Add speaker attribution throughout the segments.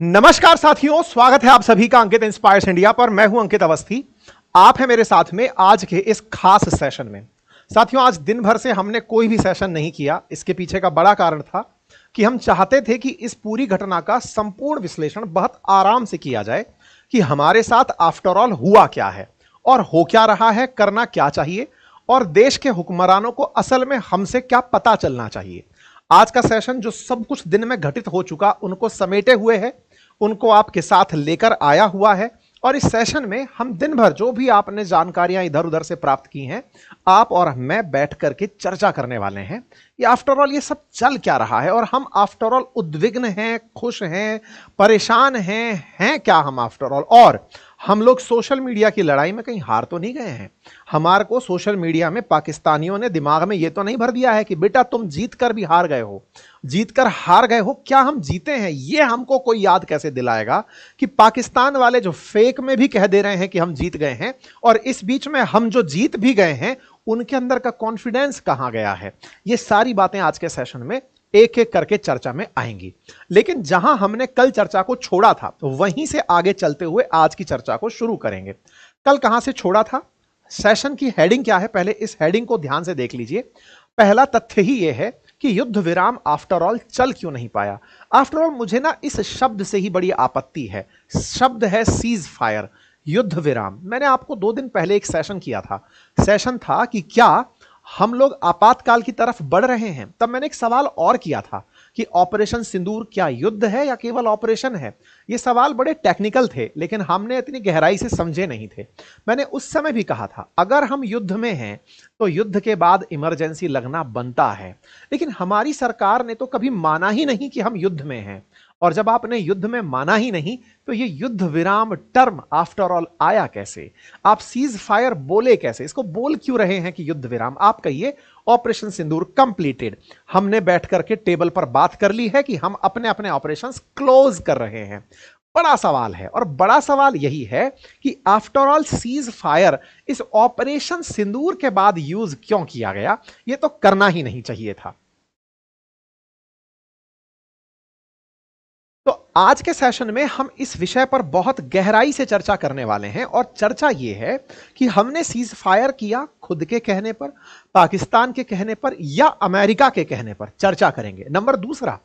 Speaker 1: नमस्कार साथियों, स्वागत है आप सभी का अंकित इंस्पायर्स इंडिया पर। मैं हूं अंकित अवस्थी। आप हैं मेरे साथ में आज के इस खास सेशन में। साथियों, आज दिन भर से हमने कोई भी सेशन नहीं किया। इसके पीछे का बड़ा कारण था कि हम चाहते थे कि इस पूरी घटना का संपूर्ण विश्लेषण बहुत आराम से किया जाए कि हमारे साथ आफ्टर ऑल हुआ क्या है और हो क्या रहा है, करना क्या चाहिए और देश के हुक्मरानों को असल में हमसे क्या पता चलना चाहिए। आज का सेशन जो सब कुछ दिन में घटित हो चुका उनको समेटे हुए है, उनको आपके साथ लेकर आया हुआ है। और इस सेशन में हम दिन भर जो भी आपने जानकारियां इधर उधर से प्राप्त की हैं, आप और मैं बैठ करके चर्चा करने वाले हैं कि आफ्टर ऑल ये सब चल क्या रहा है और हम आफ्टर ऑल उद्विग्न हैं, खुश हैं, परेशान हैं क्या हम आफ्टर ऑल। और हम लोग सोशल मीडिया की लड़ाई में कहीं हार तो नहीं गए हैं। हमारे को सोशल मीडिया में पाकिस्तानियों ने दिमाग में ये तो नहीं भर दिया है कि बेटा तुम जीत कर भी हार गए हो, जीत कर हार गए हो। क्या हम जीते हैं ये हमको कोई याद कैसे दिलाएगा कि पाकिस्तान वाले जो फेक में भी कह दे रहे हैं कि हम जीत गए हैं और इस बीच में हम जो जीत भी गए हैं उनके अंदर का कॉन्फिडेंस कहां गया है। ये सारी बातें आज के सेशन में एक एक करके चर्चा में आएंगी। लेकिन जहां हमने कल चर्चा को छोड़ा था वहीं से आगे चलते हुए आज की चर्चा को शुरू करेंगे। कल कहां से छोड़ा था, सेशन की हेडिंग क्या है, पहले इस हेडिंग को ध्यान से देख लीजिए। पहला तथ्य ही यह है कि युद्ध विराम आफ्टर ऑल चल क्यों नहीं पाया। आफ्टर ऑल मुझे ना इस शब्द से ही बड़ी आपत्ति है। शब्द है सीज फायर, युद्ध विराम। मैंने आपको 2 दिन पहले एक सेशन किया था। सेशन था कि क्या हम लोग आपातकाल की तरफ बढ़ रहे हैं। तब मैंने एक सवाल और किया था कि ऑपरेशन सिंदूर क्या युद्ध है या केवल ऑपरेशन है। ये सवाल बड़े टेक्निकल थे लेकिन हमने इतनी गहराई से समझे नहीं थे। मैंने उस समय भी कहा था अगर हम युद्ध में हैं तो युद्ध के बाद इमरजेंसी लगना बनता है। लेकिन हमारी सरकार ने तो कभी माना ही नहीं कि हम युद्ध में हैं। और जब आपने युद्ध में माना ही नहीं तो ये युद्ध विराम टर्म आफ्टर ऑल आया कैसे। आप सीज फायर बोले कैसे, इसको बोल क्यों रहे हैं कि युद्ध विराम। आप कहिए ऑपरेशन सिंदूर कंप्लीटेड। हमने बैठ करके टेबल पर बात कर ली है कि हम अपने अपने ऑपरेशंस क्लोज कर रहे हैं। बड़ा सवाल है और बड़ा सवाल यही है कि आफ्टर ऑल सीज फायर इस ऑपरेशन सिंदूर के बाद यूज क्यों किया गया। यह तो करना ही नहीं चाहिए था। तो आज के सेशन में हम इस विषय पर बहुत गहराई से चर्चा करने वाले हैं और चर्चा यह है कि हमने सीज फायर किया खुद के कहने पर, पाकिस्तान के कहने पर या अमेरिका के कहने पर, चर्चा करेंगे। नंबर दूसरा,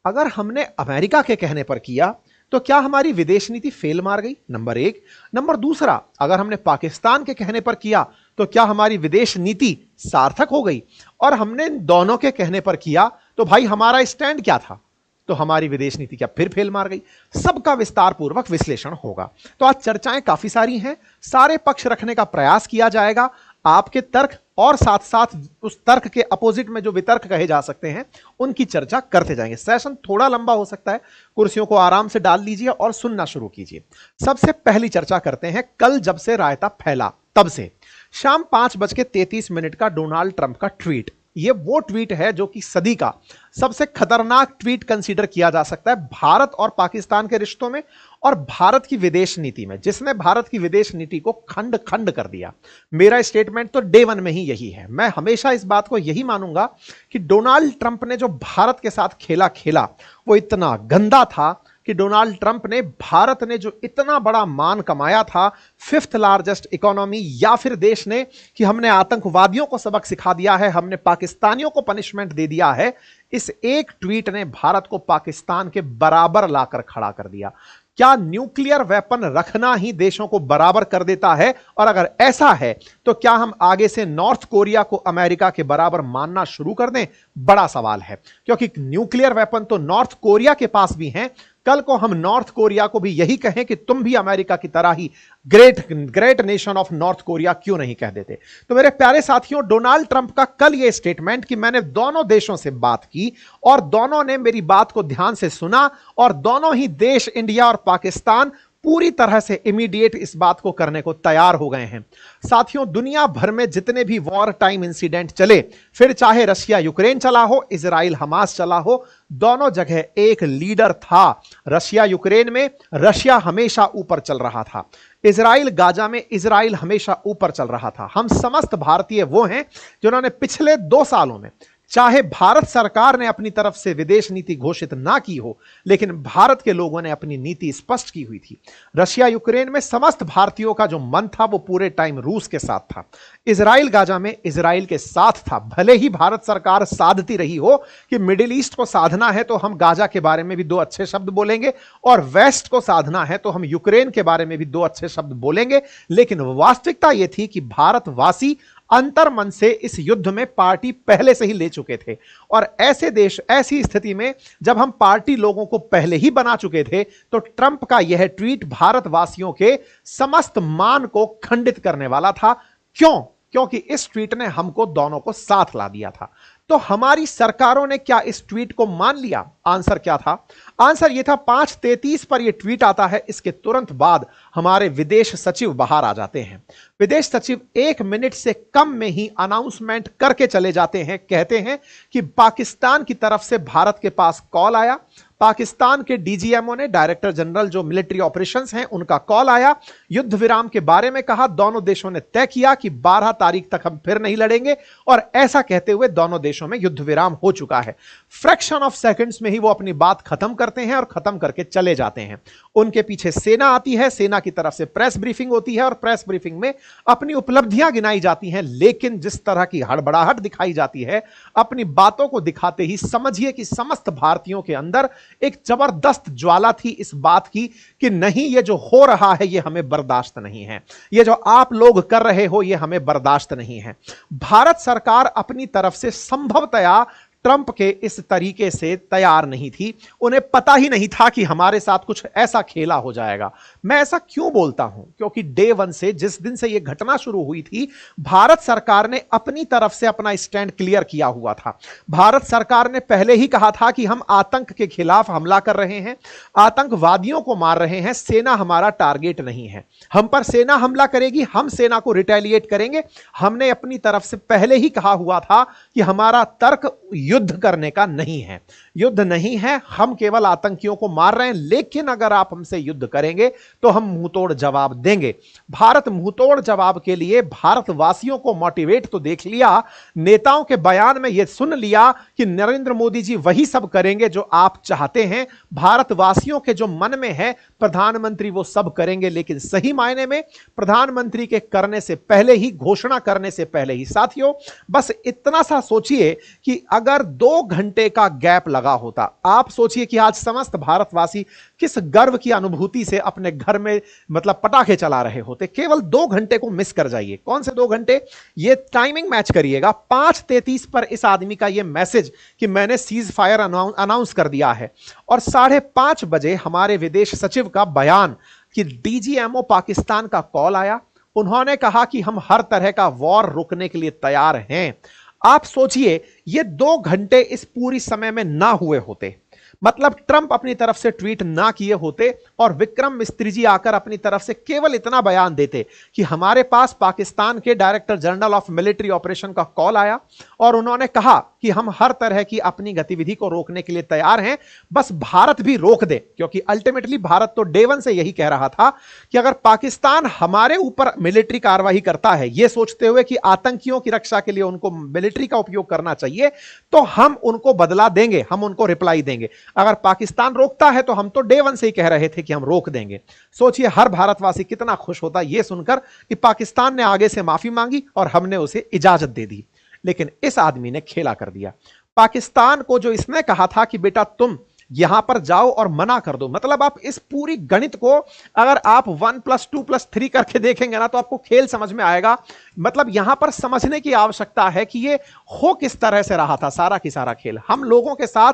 Speaker 1: अगर हमने अमेरिका के कहने पर किया तो क्या हमारी विदेश नीति फेल मार गई, नंबर 1। नंबर दूसरा, अगर हमने पाकिस्तान के कहने पर किया तो क्या हमारी विदेश नीति सार्थक हो गई। और हमने दोनों के कहने पर किया तो भाई हमारा स्टैंड क्या था, तो हमारी विदेश नीति क्या फिर फेल मार गई। सबका विस्तार पूर्वक विश्लेषण होगा। तो आज चर्चाएं काफी सारी हैं, सारे पक्ष रखने का प्रयास किया जाएगा। आपके तर्क और साथ साथ उस तर्क के अपोजिट में जो वितर्क कहे जा सकते हैं उनकी चर्चा करते जाएंगे। सेशन थोड़ा लंबा हो सकता है, कुर्सियों को आराम से डाल लीजिए और सुनना शुरू कीजिए। सबसे पहली चर्चा करते हैं कल जब से रायता फैला तब से। शाम 5:33 का डोनाल्ड ट्रंप का ट्वीट, ये वो ट्वीट है जो कि सदी का सबसे खतरनाक ट्वीट कंसीडर किया जा सकता है भारत और पाकिस्तान के रिश्तों में और भारत की विदेश नीति में, जिसने भारत की विदेश नीति को खंड खंड कर दिया। मेरा स्टेटमेंट तो डे 1 में ही यही है। मैं हमेशा इस बात को यही मानूंगा कि डोनाल्ड ट्रंप ने जो भारत के साथ खेला खेला वो इतना गंदा था कि डोनाल्ड ट्रंप ने, भारत ने जो इतना बड़ा मान कमाया था, 5th लार्जेस्ट इकोनॉमी, या फिर देश ने कि हमने आतंकवादियों को सबक सिखा दिया है, हमने पाकिस्तानियों को पनिशमेंट दे दिया है, इस एक ट्वीट ने भारत को पाकिस्तान के बराबर लाकर खड़ा कर दिया। क्या न्यूक्लियर वेपन रखना ही देशों को बराबर कर देता है? और अगर ऐसा है तो क्या हम आगे से नॉर्थ कोरिया को अमेरिका के बराबर मानना शुरू कर दें? बड़ा सवाल है, क्योंकि न्यूक्लियर वेपन तो नॉर्थ कोरिया के पास भी हैं। कल को हम नॉर्थ कोरिया को भी यही कहें कि तुम भी अमेरिका की तरह ही great nation of North Korea क्यों नहीं कह देते। तो मेरे प्यारे साथियों, डोनाल्ड ट्रंप का कल यह स्टेटमेंट कि मैंने दोनों देशों से बात की और दोनों ने मेरी बात को ध्यान से सुना और दोनों ही देश, इंडिया और पाकिस्तान, पूरी तरह से इमीडिएट इस बात को करने को तैयार हो गए हैं। साथियों, दुनिया भर में जितने भी वॉर टाइम इंसिडेंट चले, फिर चाहे रशिया यूक्रेन चला हो, इजराइल हमास चला हो, दोनों जगह एक लीडर था। रशिया यूक्रेन में रशिया हमेशा ऊपर चल रहा था, इजराइल गाजा में इजराइल हमेशा ऊपर चल रहा था। हम समस्त भारतीय वो हैं जिन्होंने पिछले 2 सालों में चाहे भारत सरकार ने अपनी तरफ से विदेश नीति घोषित ना की हो, लेकिन भारत के लोगों ने अपनी नीति स्पष्ट की हुई थी। रशिया यूक्रेन में समस्त भारतीयों का जो मन था वो पूरे टाइम रूस के साथ था। इजराइल गाजा में इजराइल के साथ था। भले ही भारत सरकार साधती रही हो कि मिडिल ईस्ट को साधना है तो हम गाजा के बारे में भी दो अच्छे शब्द बोलेंगे, और वेस्ट को साधना है तो हम यूक्रेन के बारे में भी दो अच्छे शब्द बोलेंगे, लेकिन वास्तविकता यह थी कि भारतवासी अंतर मन से इस युद्ध में पार्टी पहले से ही ले चुके थे। और ऐसी स्थिति में जब हम पार्टी लोगों को पहले ही बना चुके थे, तो ट्रंप का यह ट्वीट भारतवासियों के समस्त मान को खंडित करने वाला था। क्यों? क्योंकि इस ट्वीट ने हमको दोनों को साथ ला दिया था। तो हमारी सरकारों ने क्या इस ट्वीट को मान लिया? आंसर क्या था? आंसर यह था 5:33 पर यह ट्वीट आता है। इसके तुरंत बाद हमारे विदेश सचिव बाहर आ जाते हैं। विदेश सचिव 1 मिनट से कम में ही अनाउंसमेंट करके चले जाते हैं। कहते हैं कि पाकिस्तान की तरफ से भारत के पास कॉल आया। पाकिस्तान के डीजीएमओ ने, डायरेक्टर जनरल जो मिलिट्री ऑपरेशंस हैं, उनका कॉल आया। युद्ध विराम के बारे में कहा। दोनों देशों ने तय किया कि 12 तारीख तक हम फिर नहीं लड़ेंगे, और ऐसा कहते हुए दोनों देशों में युद्ध विराम हो चुका है। फ्रैक्शन ऑफ सेकंड्स में ही वो अपनी बात खत्म करते हैं और खत्म करके चले जाते हैं। उनके पीछे सेना आती है। सेना की तरफ से प्रेस ब्रीफिंग होती है और प्रेस ब्रीफिंग में अपनी उपलब्धियां गिनाई जाती हैं। लेकिन जिस तरह की हड़बड़ाहट दिखाई जाती है अपनी बातों को दिखाते ही, समझिए कि समस्त भारतीयों के अंदर एक जबरदस्त ज्वाला थी इस बात की कि नहीं, ये जो हो रहा है ये हमें बर्दाश्त नहीं है, ये जो आप लोग कर रहे हो ये हमें बर्दाश्त नहीं है। भारत सरकार अपनी तरफ से संभवतया ट्रंप के इस तरीके से तैयार नहीं थी। उन्हें पता ही नहीं था कि हमारे साथ कुछ ऐसा खेला हो जाएगा। मैं ऐसा क्यों बोलता हूं? क्योंकि डे वन से, जिस दिन से यह घटना शुरू हुई थी, भारत सरकार ने अपनी तरफ से अपना स्टैंड क्लियर किया हुआ था। भारत सरकार ने पहले ही कहा था कि हम आतंक के खिलाफ हमला कर रहे हैं, आतंकवादियों को मार रहे हैं, सेना हमारा टारगेट नहीं है। हम पर सेना हमला करेगी, हम सेना को रिटेलिएट करेंगे। हमने अपनी तरफ से पहले ही कहा हुआ था कि हमारा तर्क युद्ध करने का नहीं है, युद्ध नहीं है, हम केवल आतंकियों को मार रहे हैं, लेकिन अगर आप हमसे युद्ध करेंगे तो हम मुंहतोड़ जवाब देंगे। भारत मुंहतोड़ जवाब के लिए भारतवासियों को मोटिवेट तो देख लिया, नेताओं के बयान में यह सुन लिया कि नरेंद्र मोदी जी वही सब करेंगे जो आप चाहते हैं। भारतवासियों के जो मन में है प्रधानमंत्री वो सब करेंगे, लेकिन सही मायने में प्रधानमंत्री के करने से पहले ही, घोषणा करने से पहले ही, साथियों बस इतना सा सोचिए कि अगर 2 घंटे का गैप लगा होता, आप सोचिए कि आज समस्त भारतवासी किस गर्व की अनुभूति से अपने घर में मतलब पटाखे चला रहे होते। केवल 2 घंटे को मिस कर जाइए। कौन से 2 घंटे? ये टाइमिंग मैच करिएगा। 5:33 पर इस आदमी का ये मैसेज कि मैंने सीज फायर अनाउंस कर दिया है, और 5:30 बजे हमारे विदेश सचिव का बयान कि डीजीएमओ पाकिस्तान का कॉल आया। उन्होंने कहा कि हम हर तरह का वॉर रोकने के लिए तैयार हैं। आप सोचिए ये 2 घंटे इस पूरी समय में ना हुए होते, मतलब ट्रंप अपनी तरफ से ट्वीट ना किए होते और विक्रम मिस्त्री जी आकर अपनी तरफ से केवल इतना बयान देते कि हमारे पास पाकिस्तान के director general of military operation का कॉल आया और उन्होंने कहा कि हम हर तरह की अपनी गतिविधि को रोकने के लिए तैयार हैं, बस भारत भी रोक दे। क्योंकि अल्टीमेटली भारत तो डे वन से यही कह रहा था कि अगर पाकिस्तान हमारे ऊपर मिलिट्री कार्रवाई करता है, यह सोचते हुए कि आतंकियों की रक्षा के लिए उनको मिलिट्री का उपयोग करना चाहिए, तो हम उनको बदला देंगे, हम उनको रिप्लाई देंगे। अगर पाकिस्तान रोकता है तो हम तो डे वन से ही कह रहे थे कि हम रोक देंगे। सोचिए हर भारतवासी कितना खुश होता यह सुनकर कि पाकिस्तान ने आगे से माफी मांगी और हमने उसे इजाजत दे दी। लेकिन इस आदमी ने खेला कर दिया। पाकिस्तान को जो इसने कहा था कि बेटा तुम यहां पर जाओ और मना कर दो, मतलब आप इस पूरी गणित को अगर आप 1+2+3 करके देखेंगे ना तो आपको खेल समझ में आएगा। मतलब यहां पर समझने की आवश्यकता है कि ये हो किस तरह से रहा था सारा की सारा खेल। हम लोगों के साथ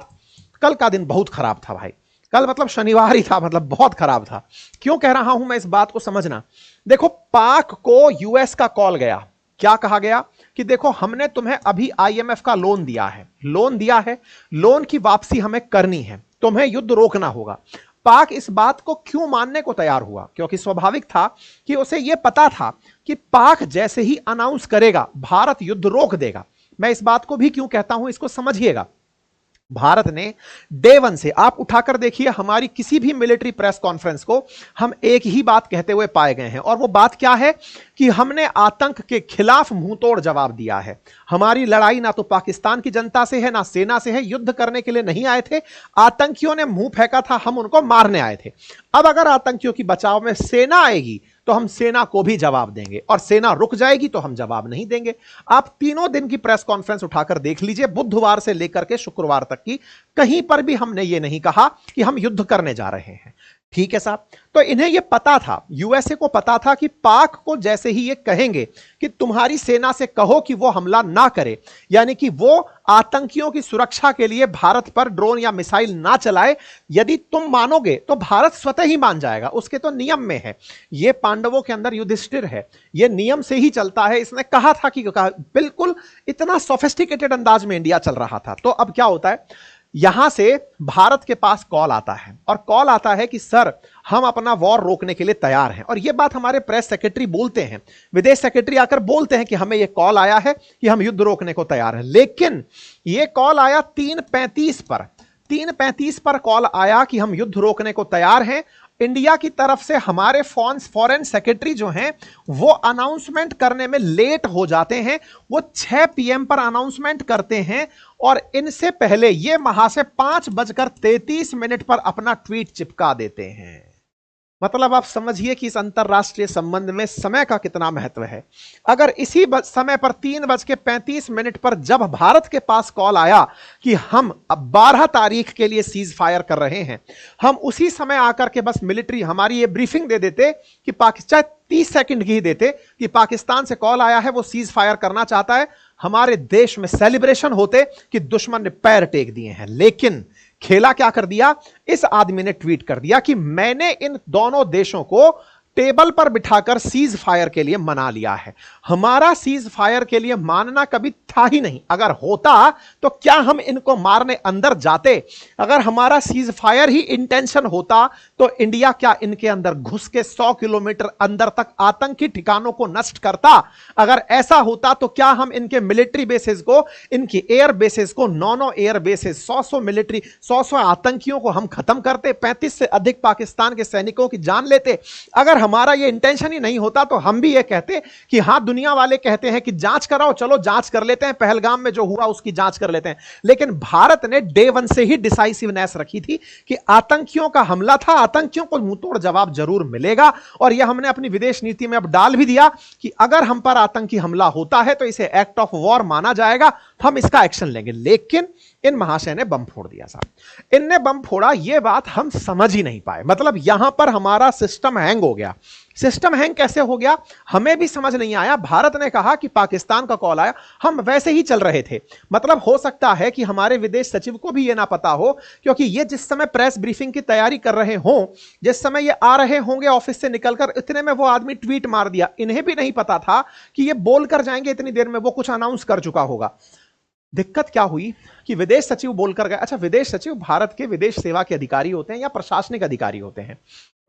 Speaker 1: कल का दिन बहुत खराब था भाई। कल मतलब शनिवार ही था, मतलब बहुत खराब था। क्यों कह रहा हूं मैं इस बात को समझना। देखो पाक को यूएस का कॉल गया, क्या कहा गया कि देखो हमने तुम्हें अभी आईएमएफ का लोन दिया है, लोन की वापसी हमें करनी है, तुम्हें युद्ध रोकना होगा। पाक इस बात को क्यों मानने को तैयार हुआ? क्योंकि स्वाभाविक था कि उसे यह पता था कि पाक जैसे ही अनाउंस करेगा भारत युद्ध रोक देगा। मैं इस बात को भी क्यों कहता हूं इसको समझिएगा। भारत ने डे वन से, आप उठाकर देखिए हमारी किसी भी मिलिट्री प्रेस कॉन्फ्रेंस को, हम एक ही बात कहते हुए पाए गए हैं, और वो बात क्या है कि हमने आतंक के खिलाफ मुंहतोड़ जवाब दिया है। हमारी लड़ाई ना तो पाकिस्तान की जनता से है ना सेना से है, युद्ध करने के लिए नहीं आए थे, आतंकियों ने मुंह फेंका था, हम उनको मारने आए थे। अब अगर आतंकियों की बचाव में सेना आएगी तो हम सेना को भी जवाब देंगे, और सेना रुक जाएगी तो हम जवाब नहीं देंगे। आप तीनों दिन की प्रेस कॉन्फ्रेंस उठाकर देख लीजिए, बुधवार से लेकर के शुक्रवार तक की, कहीं पर भी हमने ये नहीं कहा कि हम युद्ध करने जा रहे हैं। ठीक है साहब, तो इन्हें यह पता था, यूएसए को पता था कि पाक को जैसे ही ये कहेंगे कि तुम्हारी सेना से कहो कि वो हमला ना करे, यानी कि वो आतंकियों की सुरक्षा के लिए भारत पर ड्रोन या मिसाइल ना चलाए, यदि तुम मानोगे तो भारत स्वतः ही मान जाएगा, उसके तो नियम में है। ये पांडवों के अंदर युधिष्ठिर है, ये नियम से ही चलता है। इसने कहा था कि बिल्कुल इतना सोफिस्टिकेटेड अंदाज में इंडिया चल रहा था। तो अब क्या होता है, यहां से भारत के पास कॉल आता है, और कॉल आता है कि सर हम अपना वॉर रोकने के लिए तैयार हैं। और यह बात हमारे प्रेस सेक्रेटरी बोलते हैं, विदेश सेक्रेटरी आकर बोलते हैं कि हमें यह कॉल आया है कि हम युद्ध रोकने को तैयार हैं। लेकिन यह कॉल आया 3:35 पर कॉल आया कि हम युद्ध रोकने को तैयार हैं। इंडिया की तरफ से हमारे फॉरेन सेक्रेटरी जो हैं वो अनाउंसमेंट करने में लेट हो जाते हैं, वो 6 PM पर अनाउंसमेंट करते हैं, और इनसे पहले ये महाशय 5:33 पर अपना ट्वीट चिपका देते हैं। मतलब आप समझिए कि इस अंतरराष्ट्रीय संबंध में समय का कितना महत्व है। अगर इसी समय पर 3:35 पर जब भारत के पास कॉल आया कि हम अब 12 तारीख के लिए सीज फायर कर रहे हैं, हम उसी समय आकर के बस मिलिट्री हमारी ये ब्रीफिंग दे देते कि पाकिस्तान 30 सेकंड की ही देते कि पाकिस्तान से कॉल आया है, वो सीज फायर करना चाहता है, हमारे देश में सेलिब्रेशन होते कि दुश्मन ने पैर टेक दिए हैं। लेकिन खेला क्या कर दिया, इस आदमी ने ट्वीट कर दिया कि मैंने इन दोनों देशों को टेबल पर बिठाकर सीज फायर के लिए मना लिया है। हमारा सीज फायर के लिए मानना कभी था ही नहीं। अगर होता तो क्या हम इनको मारने अंदर जाते? अगर हमारा सीज फायर ही इंटेंशन होता तो इंडिया क्या इनके अंदर घुस के 100 किलोमीटर अंदर तक आतंकी ठिकानों को नष्ट करता? अगर ऐसा होता तो क्या हम इनके मिलिट्री बेसिस को, इनकी एयर बेसिस को, 9 एयर बेसिस, 100 मिलिट्री, 100 आतंकियों को हम खत्म करते, 35 से अधिक पाकिस्तान के सैनिकों की जान लेते? अगर हमारा ये इंटेंशन ही नहीं होता तो हम भी ये कहते कि हां, दुनिया वाले कहते हैं कि जांच कराओ, चलो जांच कर लेते हैं, पहलगाम में जो हुआ उसकी जांच कर लेते हैं। लेकिन भारत ने डे वन से ही डिसाइसिवनेस रखी थी कि आतंकियों का हमला था, आतंकियों को मुंहतोड़ जवाब जरूर मिलेगा। और यह हमने अपनी विदेश नीति में अब डाल भी दिया कि अगर हम पर आतंकी हमला होता है तो इसे एक्ट ऑफ वॉर माना जाएगा, हम इसका एक्शन लेंगे। लेकिन इन महाशय ने बम फोड़ दिया साहब। इनने बम फोड़ा, यह बात हम समझ ही नहीं पाए। मतलब यहां पर हमारा सिस्टम हैंग हो गया। सिस्टम हैंग कैसे हो गया हमें भी समझ नहीं आया। भारत ने कहा कि पाकिस्तान का कॉल आया, हम वैसे ही चल रहे थे। मतलब हो सकता है कि हमारे विदेश सचिव को भी यह ना पता हो, क्योंकि ये जिस समय प्रेस ब्रीफिंग की तैयारी कर रहे हों, जिस समय ये आ रहे होंगे ऑफिस से निकलकर, इतने में वो आदमी ट्वीट मार दिया। इन्हें भी नहीं पता था कि ये बोलकर जाएंगे इतनी देर में, वो कुछ अनाउंस कर चुका होगा। दिक्कत क्या हुई कि विदेश सचिव बोलकर गए। अच्छा, विदेश सचिव भारत के विदेश सेवा के अधिकारी होते हैं या प्रशासनिक अधिकारी होते हैं?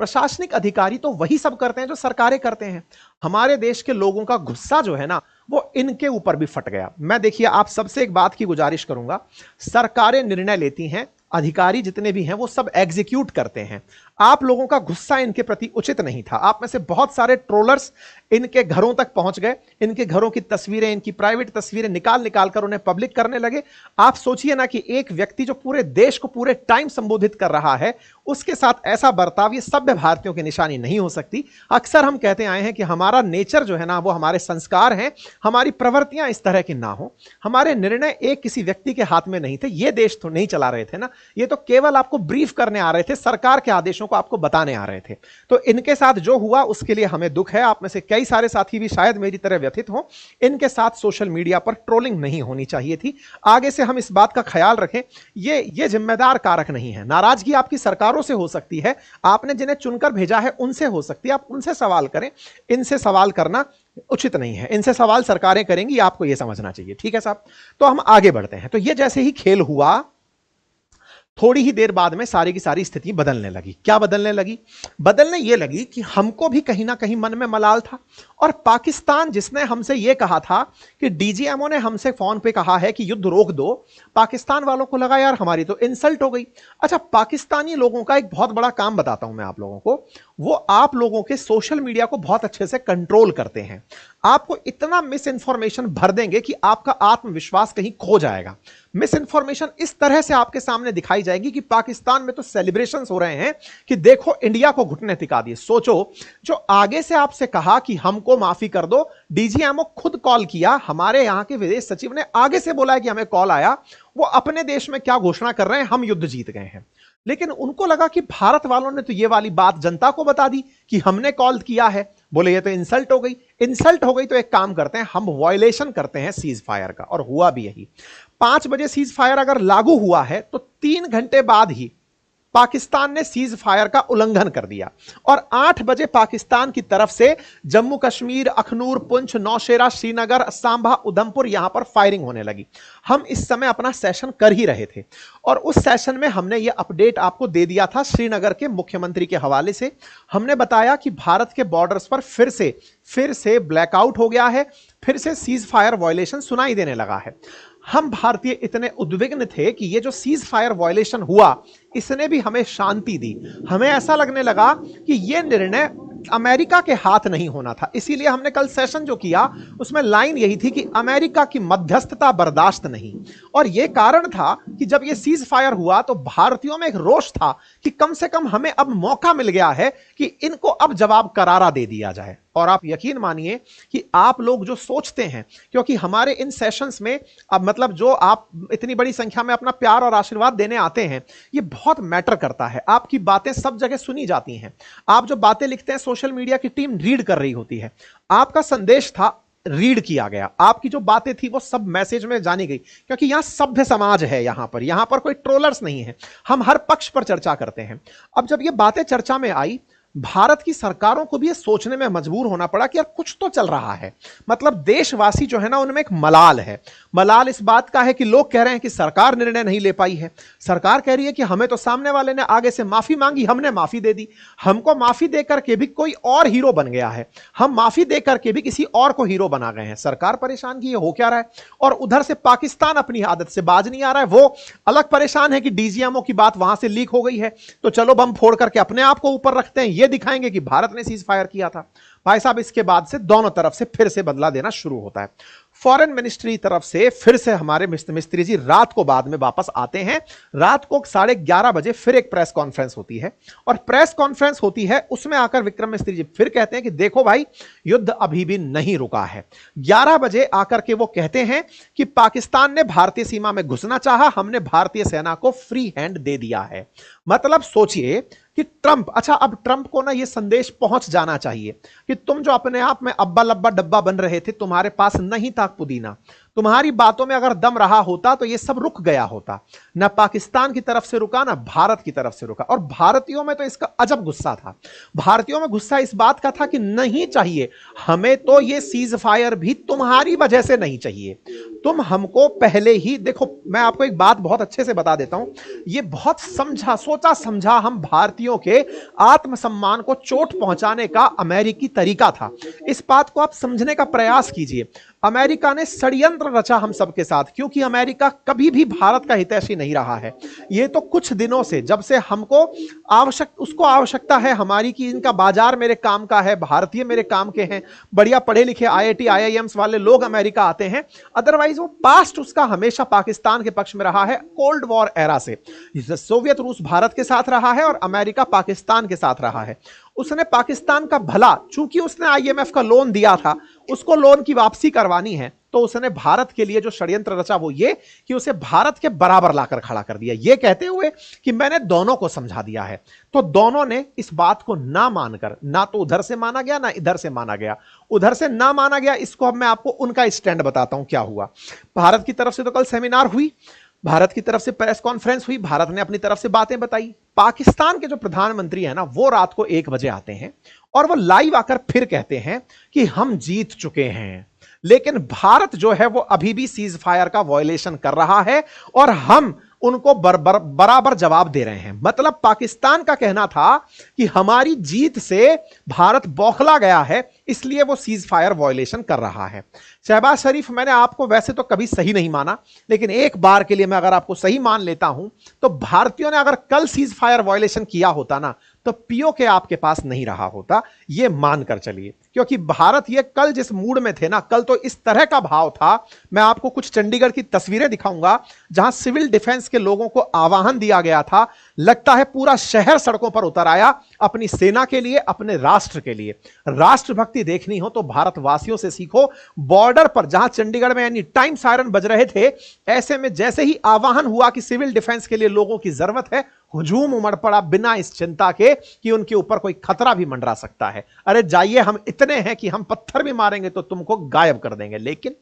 Speaker 1: प्रशासनिक अधिकारी तो वही सब करते हैं जो सरकारें करते हैं। हमारे देश के लोगों का गुस्सा जो है ना, वो इनके ऊपर भी फट गया। मैं देखिए आप सबसे एक बात की गुजारिश करूंगा, सरकारें निर्णय लेती हैं, अधिकारी जितने भी हैं वो सब एग्जीक्यूट करते हैं। आप लोगों का गुस्सा इनके प्रति उचित नहीं था। आप में से बहुत सारे ट्रोलर्स इनके घरों तक पहुंच गए, इनके घरों की तस्वीरें, इनकी प्राइवेट तस्वीरें निकाल कर उन्हें पब्लिक करने लगे। आप सोचिए ना कि एक व्यक्ति जो पूरे देश को पूरे टाइम संबोधित कर रहा है, उसके साथ ऐसा बर्ताव, ये सभ्य भारतीयों की निशानी नहीं हो सकती। अक्सर हम कहते आए हैं कि हमारा नेचर जो है ना, वो हमारे संस्कार हैं, हमारी प्रवृत्तियां इस तरह की ना हो। हमारे निर्णय एक किसी व्यक्ति के हाथ में नहीं थे। ये देश तो नहीं चला रहे थे ना, ये तो केवल आपको ब्रीफ करने आ रहे थे, सरकार के आदेशों को आपको बताने आ रहे थे। तो इनके साथ जो हुआ उसके लिए हमें दुख है। आप में से कई सारे साथी भी शायद मेरी तरह व्यथित हों। इनके साथ सोशल मीडिया पर ट्रोलिंग नहीं होनी चाहिए थी। आगे से हम इस बात का ख्याल रखें। ये जिम्मेदार कारक नहीं है। नाराजगी आपकी सरकारों से हो सकती है, आपने जिन्हें चुनकर भेजा है उनसे हो सकती है, आप उनसे सवाल करें। इनसे सवाल करना उचित नहीं है। इनसे सवाल सरकारें करेंगी, आपको यह समझना चाहिए। ठीक है साहब, तो हम आगे बढ़ते हैं। तो यह जैसे ही खेल हुआ, थोड़ी ही देर बाद में सारी की सारी स्थिति बदलने लगी। क्या बदलने लगी? बदलने ये लगी कि हमको भी कहीं ना कहीं मन में मलाल था, और पाकिस्तान जिसने हमसे ये कहा था कि डीजीएमओ ने हमसे फोन पे कहा है कि युद्ध रोक दो, पाकिस्तान वालों को लगा यार हमारी तो इंसल्ट हो गई। अच्छा, पाकिस्तानी लोगों का एक बहुत बड़ा काम बताता हूं मैं आप लोगों को, वो आप लोगों के सोशल मीडिया को बहुत अच्छे से कंट्रोल करते हैं। आपको इतना मिस इंफॉर्मेशन भर देंगे कि आपका आत्मविश्वास कहीं खो जाएगा। मिस इंफॉर्मेशन इस तरह से आपके सामने दिखाई जाएगी कि पाकिस्तान में तो सेलिब्रेशंस हो रहे हैं कि देखो इंडिया को घुटने टिका दिए। सोचो, जो आगे से आपसे कहा कि हमको माफी कर दो, डीजीएमओ खुद कॉल किया, हमारे यहां के विदेश सचिव ने आगे से बोला है कि हमें कॉल आया, वो अपने देश में क्या घोषणा कर रहे हैं, हम युद्ध जीत गए हैं। लेकिन उनको लगा कि भारत वालों ने तो ये वाली बात जनता को बता दी कि हमने कॉल किया है, बोले ये तो इंसल्ट हो गई। इंसल्ट हो गई तो एक काम करते हैं, हम वायलेशन करते हैं सीज फायर का, और हुआ भी यही। 5 बजे सीज फायर अगर लागू हुआ है तो 3 घंटे बाद ही पाकिस्तान ने सीज फायर का उल्लंघन कर दिया, और 8 बजे पाकिस्तान की तरफ से जम्मू कश्मीर, अखनूर, पुंछ, नौशेरा, श्रीनगर, सांबा, उधमपुर यहां पर फायरिंग होने लगी। हम इस समय अपना सेशन कर ही रहे थे, और उस सेशन में हमने यह अपडेट आपको दे दिया था श्रीनगर के मुख्यमंत्री के हवाले से। हमने बताया कि भारत के बॉर्डर्स पर फिर से ब्लैकआउट हो गया है, फिर से सीज फायर वायलेशन सुनाई देने लगा है। हम भारतीय इतने उद्विग्न थे कि ये जो सीज फायर वायलेशन हुआ, इसने भी हमें शांति दी। हमें ऐसा लगने लगा कि ये निर्णय अमेरिका के हाथ नहीं होना था। इसीलिए हमने कल सेशन जो किया उसमें लाइन यही थी कि अमेरिका की मध्यस्थता बर्दाश्त नहीं। और यह कारण था कि जब यह सीज फायर हुआ तो भारतीयों में एक रोष था कि कम से कम हमें अब मौका मिल गया है कि इनको अब जवाब करारा दे दिया जाए। और आप यकीन मानिए कि आप लोग जो सोचते हैं, क्योंकि हमारे इन सेशंस में अब मतलब जो आप इतनी बड़ी संख्या में अपना प्यार और आशीर्वाद देने आते हैं, ये बहुत मैटर करता है। आपकी बातें सब जगह सुनी जाती हैं। आप जो बातें लिखते हैं सोशल मीडिया की टीम रीड कर रही होती है। आपका संदेश था, रीड किया गया, आपकी जो बातें थी वो सब मैसेज में जानी गई, क्योंकि यहां सभ्य समाज है, यहां पर कोई ट्रोलर्स नहीं है। हम हर पक्ष पर चर्चा करते हैं। अब जब ये बातें चर्चा में आई, भारत की सरकारों को भी ये सोचने में मजबूर होना पड़ा कि यार कुछ तो चल रहा है। मतलब देशवासी जो है ना, उनमें एक मलाल है। मलाल इस बात का है कि लोग कह रहे हैं कि सरकार निर्णय नहीं ले पाई है। सरकार कह रही है कि हमें तो सामने वाले ने आगे से माफी मांगी, हमने माफी दे दी। हमको माफी देकर के भी कोई और हीरो बन गया है, हम माफी देकर के भी किसी और को हीरो बना गए हैं। सरकार परेशान की ये हो क्या रहा है, और उधर से पाकिस्तान अपनी आदत से बाज नहीं आ रहा है। वो अलग परेशान है कि डीजीएमओ की बात वहां से लीक हो गई है, तो चलो बम फोड़ करके अपने आप को ऊपर रखते हैं, ये दिखाएंगे कि भारत ने सीज फायर किया था। भाई साहब, इसके बाद से दोनों तरफ से फिर से बदला देना शुरू होता है। फॉरेन मिनिस्ट्री तरफ से फिर से हमारे मिस्त्री जी रात को बाद में वापस आते हैं। रात को 11:30 बजे फिर एक प्रेस कॉन्फ्रेंस होती है, और प्रेस कॉन्फ्रेंस होती है उसमें आकर विक्रम मिस्त्री जी फिर कहते हैं कि देखो भाई, युद्ध अभी भी नहीं रुका है। 11 बजे आकर के वो कहते हैं कि पाकिस्तान ने भारतीय सीमा में घुसना चाहा, हमने भारतीय सेना को फ्री हैंड दे दिया है। मतलब सोचिए कि ट्रंप, अच्छा अब ट्रंप को ना ये संदेश पहुंच जाना चाहिए कि तुम जो अपने आप में अब्बा लब्बा डब्बा बन रहे थे, तुम्हारे पास नहीं था पुदीना। तुम्हारी बातों में अगर दम रहा होता तो ये सब रुक गया होता। ना पाकिस्तान की तरफ से रुका, ना भारत की तरफ से रुका। और भारतीयों में तो इसका अजब गुस्सा था। भारतीयों में गुस्सा इस बात का था कि नहीं चाहिए हमें तो ये सीज फायर भी तुम्हारी वजह से नहीं चाहिए। तुम हमको पहले ही देखो, मैं आपको एक बात बहुत अच्छे से बता देता हूं, ये बहुत सोचा समझा हम भारतीयों के आत्मसम्मान को चोट पहुंचाने का अमेरिकी तरीका था। इस बात को आप समझने का प्रयास कीजिए। अमेरिका ने षड्यंत्र रचा हम सबके साथ, क्योंकि अमेरिका कभी भी भारत का हितैषी नहीं रहा है। ये तो कुछ दिनों से, जब से हमको उसको आवश्यकता है हमारी कि इनका बाजार मेरे काम का है, भारतीय मेरे काम के हैं, बढ़िया पढ़े लिखे IIT IIMs वाले लोग अमेरिका आते हैं। अदरवाइज वो पास्ट उसका हमेशा पाकिस्तान के पक्ष में रहा है। कोल्ड वॉर एरा से सोवियत रूस भारत के साथ रहा है और अमेरिका पाकिस्तान के साथ रहा है। उसने पाकिस्तान का भला, चूंकि उसने IMF का लोन दिया था, उसको लोन की वापसी करवानी है, तो उसने भारत के लिए जो षड्यंत्र रचा वो ये कि उसे भारत के बराबर लाकर खड़ा कर दिया, ये कहते हुए कि मैंने दोनों को समझा दिया है। तो दोनों ने इस बात को ना मानकर, ना तो उधर से माना गया ना इधर से माना गया, उधर से ना माना गया। इसको अब मैं आपको उनका स्टैंड बताता हूं क्या हुआ। भारत की तरफ से तो कल सेमिनार हुई, भारत की तरफ से प्रेस कॉन्फ्रेंस हुई, भारत ने अपनी तरफ से बातें बताई। पाकिस्तान के जो प्रधानमंत्री है ना, वो रात को 1 बजे आते हैं और वो लाइव आकर फिर कहते हैं कि हम जीत चुके हैं, लेकिन भारत जो है वो अभी भी सीज फायर का वायलेशन कर रहा है और हम उनको बराबर जवाब दे रहे हैं। मतलब पाकिस्तान का कहना था कि हमारी जीत से भारत बौखला गया है, इसलिए वो सीज फायर वायलेशन कर रहा है। शहबाज शरीफ, मैंने आपको वैसे तो कभी सही नहीं माना, लेकिन एक बार के लिए मैं अगर आपको सही मान लेता हूं, तो भारतीयों ने अगर कल सीज फायर वायलेशन किया होता ना, तो पीओके आपके पास नहीं रहा होता, यह मानकर चलिए। क्योंकि भारत ये कल जिस मूड में थे ना, कल तो इस तरह का भाव था। मैं आपको कुछ चंडीगढ़ की तस्वीरें दिखाऊंगा जहां सिविल डिफेंस के लोगों को आह्वान दिया गया था। लगता है पूरा शहर सड़कों पर उतर आया अपनी सेना के लिए, अपने राष्ट्र के लिए। राष्ट्रभक्ति देखनी हो तो भारतवासियों से सीखो। बॉर्डर पर जहां चंडीगढ़ में एनी टाइम सायरन बज रहे थे, ऐसे में जैसे ही आह्वान हुआ कि सिविल डिफेंस के लिए लोगों की जरूरत है, हुजूम उमड़ पड़ा बिना इस चिंता के कि उनके ऊपर कोई खतरा भी मंडरा सकता है। अरे जाइए, हम इतने हैं कि हम पत्थर भी मारेंगे तो तुमको गायब कर देंगे। लेकिन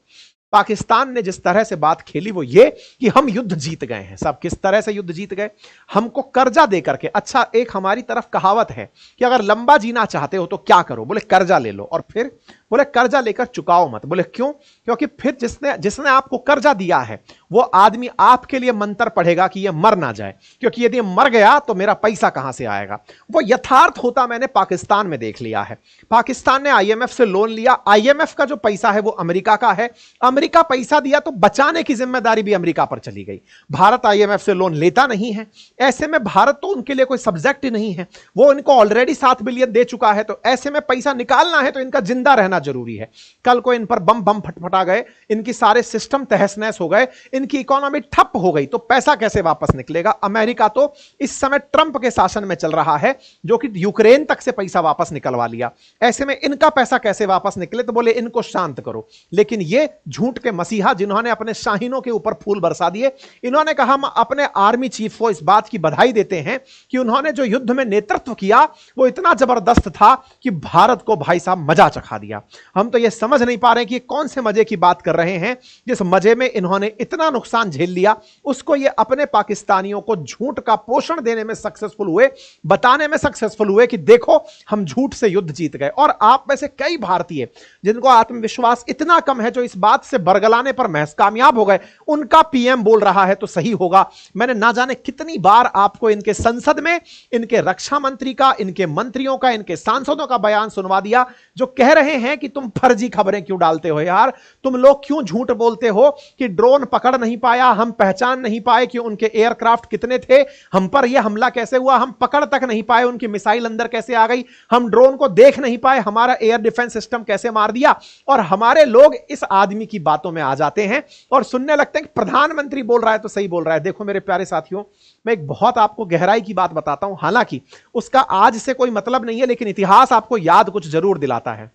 Speaker 1: पाकिस्तान ने जिस तरह से बात खेली वो ये कि हम युद्ध जीत गए हैं। सब किस तरह से युद्ध जीत गए? हमको कर्जा दे करके। अच्छा, एक हमारी तरफ कहावत है कि अगर लंबा जीना चाहते हो तो क्या करो? बोले कर्जा ले लो। और फिर बोले कर्जा लेकर चुकाओ मत। बोले क्यों? क्योंकि फिर जिसने आपको कर्जा दिया है वो आदमी आपके लिए मंत्र पढ़ेगा कि यह मर ना जाए, क्योंकि यदि मर गया तो मेरा पैसा कहां से आएगा। वो यथार्थ होता मैंने पाकिस्तान में देख लिया है। पाकिस्तान ने आईएमएफ से लोन लिया। आईएमएफ का जो पैसा है वो अमेरिका का है। अमेरिका पैसा दिया तो बचाने की जिम्मेदारी भी अमेरिका पर चली गई। भारत आईएमएफ से लोन लेता नहीं है। ऐसे में भारत तो उनके लिए कोई सब्जेक्ट ही नहीं है। वो इनको ऑलरेडी 7 बिलियन दे चुका है। तो ऐसे में पैसा निकालना है तो इनका जिंदा रहना जरूरी है। कल को इन पर बम फटफटा गए, इनकी सारे सिस्टम तहस नहस हो गए, इनकी इकोनॉमी ठप हो गई, तो पैसा कैसे वापस निकलेगा? अमेरिका तो इस समय ट्रंप के शासन में चल रहा है, जो कि यूक्रेन तक से पैसा वापस निकलवा लिया। ऐसे में इनका पैसा कैसे वापस निकले? तो बोले इनको शांत करो। लेकिन ये झूठ के मसीहा जिन्होंने अपने शाहीनों के ऊपर फूल बरसा दिए, इन्होंने कहा हम अपने आर्मी चीफ को इस बात की बधाई देते हैं कि उन्होंने जो युद्ध में नेतृत्व किया वो इतना जबरदस्त था कि भारत को भाई साहब मजा चखा दिया। हम तो ये समझ नहीं पा रहे कि कौन से मजे की बात कर रहे हैं। जिस मजे में इन्होंने इतना नुकसान झेल लिया, उसको ये अपने पाकिस्तानियों को झूठ का पोषण देने में सक्सेसफुल हुए, बताने में सक्सेसफुल हुए कि देखो हम झूठ से युद्ध जीत गए। और आप में से कई भारतीय जिनको आत्मविश्वास इतना कम है, जो इस बात से बरगलाने पर महज कामयाब हो गए, उनका पीएम बोल रहा है तो सही होगा। मैंने ना जाने कितनी बार आपको इनके संसद में इनके रक्षा मंत्री का, इनके मंत्रियों का, इनके सांसदों का बयान सुनवा दिया, जो कह रहे हैं कि तुम फर्जी खबरें क्यों डालते हो यार, तुम लोग क्यों झूठ बोलते हो कि ड्रोन पकड़ नहीं पाया, हम पहचान नहीं पाए कि उनके एयरक्राफ्ट कितने थे, हम पर यह हमला कैसे हुआ, हम पकड़ तक नहीं पाए उनकी मिसाइल अंदर कैसे आ गई, हम ड्रोन को देख नहीं पाए, हमारा एयर डिफेंस सिस्टम कैसे मार दिया। और हमारे लोग इस आदमी की बातों में आ जाते हैं और सुनने लगते हैं कि प्रधानमंत्री बोल रहा है तो सही बोल रहा है। देखो मेरे प्यारे साथियों, मैं एक बहुत आपको गहराई की बात बताता हूं, हालांकि उसका आज से कोई मतलब नहीं है, लेकिन इतिहास आपको याद कुछ जरूर दिलाता है।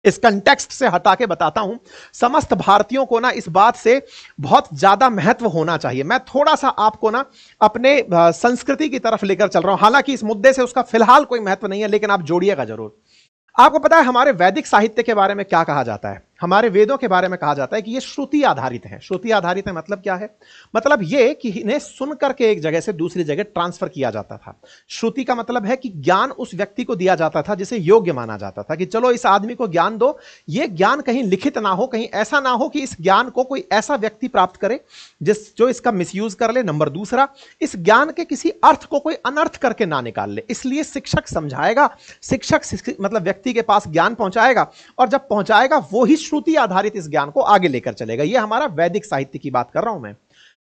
Speaker 1: इस कंटेक्स्ट से हटा के बताता हूं, समस्त भारतीयों को ना इस बात से बहुत ज्यादा महत्व होना चाहिए। मैं थोड़ा सा आपको ना अपने संस्कृति की तरफ लेकर चल रहा हूं, हालांकि इस मुद्दे से उसका फिलहाल कोई महत्व नहीं है, लेकिन आप जोड़िएगा जरूर। आपको पता है हमारे वैदिक साहित्य के बारे में क्या कहा जाता है? हमारे वेदों के बारे में कहा जाता है कि ये श्रुति आधारित है। श्रुति आधारित है मतलब क्या है? मतलब ये कि इन्हें सुन करके एक जगह से दूसरी जगह ट्रांसफर किया जाता था। श्रुति का मतलब है कि ज्ञान उस व्यक्ति को दिया जाता था जिसे योग्य माना जाता था, कि चलो इस आदमी को ज्ञान दो। ये ज्ञान कहीं लिखित ना हो, कहीं ऐसा ना हो कि इस ज्ञान को कोई ऐसा व्यक्ति प्राप्त करे जो इसका मिसयूज कर ले। नंबर दूसरा, इस ज्ञान के किसी अर्थ को कोई अनर्थ करके ना निकाल ले। इसलिए शिक्षक समझाएगा, शिक्षक मतलब व्यक्ति के पास ज्ञान पहुंचाएगा, और जब पहुंचाएगा वो ही श्रुति आधारित इस ज्ञान को आगे लेकर चलेगा। यह हमारा वैदिक साहित्य की बात कर रहा हूं मैं।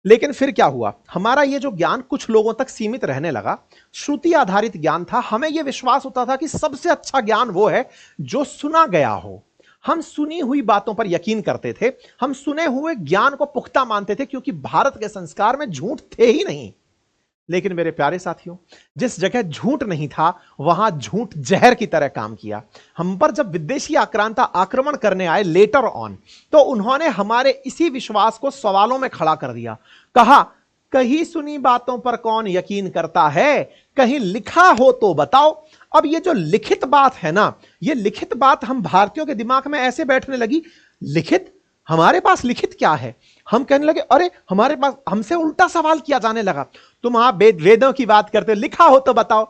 Speaker 1: लेकिन फिर क्या हुआ? हमारा यह जो ज्ञान कुछ लोगों तक सीमित रहने लगा। श्रुति आधारित ज्ञान था, हमें यह विश्वास होता था कि सबसे अच्छा ज्ञान वो है जो सुना गया हो। हम सुनी हुई बातों पर यकीन करते थे, हम सुने हुए ज्ञान को पुख्ता मानते थे, क्योंकि भारत के संस्कार में झूठ थे ही नहीं। लेकिन मेरे प्यारे साथियों, जिस जगह झूठ नहीं था वहां झूठ जहर की तरह काम किया। हम पर जब विदेशी आक्रांता आक्रमण करने आए लेटर ऑन, तो उन्होंने हमारे इसी विश्वास को सवालों में खड़ा कर दिया। कहा, कहीं सुनी बातों पर कौन यकीन करता है, कहीं लिखा हो तो बताओ। अब ये जो लिखित बात है ना, ये लिखित बात हम भारतीयों के दिमाग में ऐसे बैठने लगी, लिखित, हमारे पास लिखित क्या है? हम कहने लगे अरे हमारे पास, हमसे उल्टा सवाल किया जाने लगा, तुम वेदों की बात करते हो, लिखा हो तो बताओ।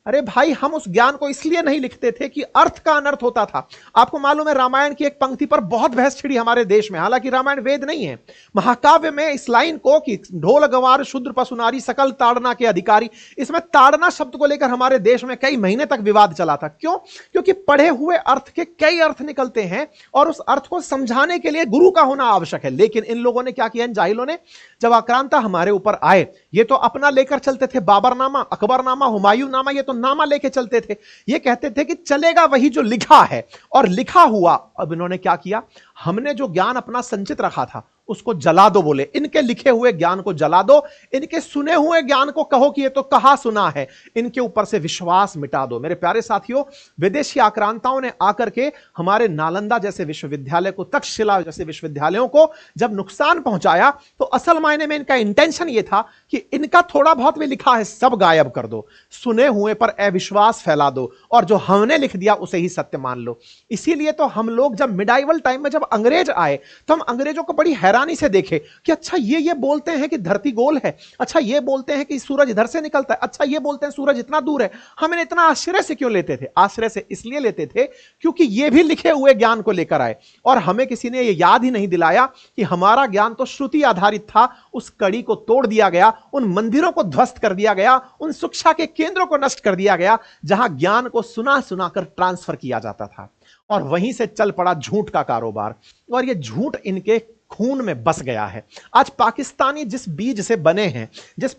Speaker 1: अरे भाई, हम उस ज्ञान को इसलिए नहीं लिखते थे कि अर्थ का अनर्थ होता था। आपको मालूम है, रामायण की एक पंक्ति पर बहुत बहस छिड़ी हमारे देश में, हालांकि रामायण वेद नहीं है। महाकाव्य में इस लाइन को कि ढोल गवार शूद्र पशु नारी सकल ताड़ना के अधिकारी, इसमें ताड़ना शब्द को लेकर हमारे देश में कई महीने तक विवाद चला था। क्यों? क्योंकि पढ़े हुए अर्थ के कई अर्थ निकलते हैं और उस अर्थ को समझाने के लिए गुरु का होना आवश्यक है। लेकिन इन लोगों ने क्या किया, इन जाहिलों ने, जब आक्रांता हमारे ऊपर आए, ये तो अपना लेकर चलते थे, बाबरनामा, अकबरनामा, हुमायूंनामा, ये तो नामा लेके चलते थे। ये कहते थे कि चलेगा वही जो लिखा है, और लिखा हुआ। अब इन्होंने क्या किया, हमने जो ज्ञान अपना संचित रखा था उसको जला दो, बोले इनके लिखे हुए ज्ञान को जला दो, इनके सुने हुए ज्ञान को कहो कि ये तो कहा सुना है, इनके ऊपर से विश्वास मिटा दो। मेरे प्यारे साथियों, विदेशी आक्रांताओं ने आकर के हमारे नालंदा जैसे विश्वविद्यालय को, तक्षशिला जैसे विश्वविद्यालयों को जब नुकसान पहुंचाया, तो असल मायने में इनका इंटेंशन ये था कि इनका थोड़ा बहुत भी लिखा है सब गायब कर दो, सुने हुए पर अविश्वास फैला दो, और जो हमने लिख दिया उसे ही सत्य मान लो। इसीलिए तो हम लोग जब मिडाइवल टाइम में जब अंग्रेज आए, तो हम अंग्रेजों को बड़ी हैरानी से देखे कि अच्छा ये बोलते हैं कि धरती गोल है, अच्छा ये बोलते हैं कि सूरज इधर से निकलता है, अच्छा ये बोलते हैं सूरज इतना दूर है। हम इन्हें इतना आश्चर्य से क्यों लेते थे? आश्चर्य से इसलिए लेते थे क्योंकि ये भी लिखे हुए ज्ञान को लेकर आए, और हमें किसी ने ये याद ही नहीं दिलाया कि हमारा ज्ञान तो श्रुति आधारित था। उस कड़ी को तोड़ दिया गया, उन मंदिरों को ध्वस्त कर दिया गया, उन शिक्षा के केंद्रों को नष्ट कर दिया गया जहां ज्ञान को सुना सुना कर ट्रांसफर किया जाता था, और वहीं से चल पड़ा झूठ का कारोबार, और ये झूठ इनके खून में बस गया है। आज पाकिस्तानी जिस बीज से बने हैं, जिस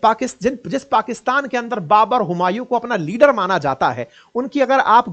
Speaker 1: पाकिस्तान के अंदर बाबर, हुमायूं को अपना लीडर माना जाता है, उनकी अगर आप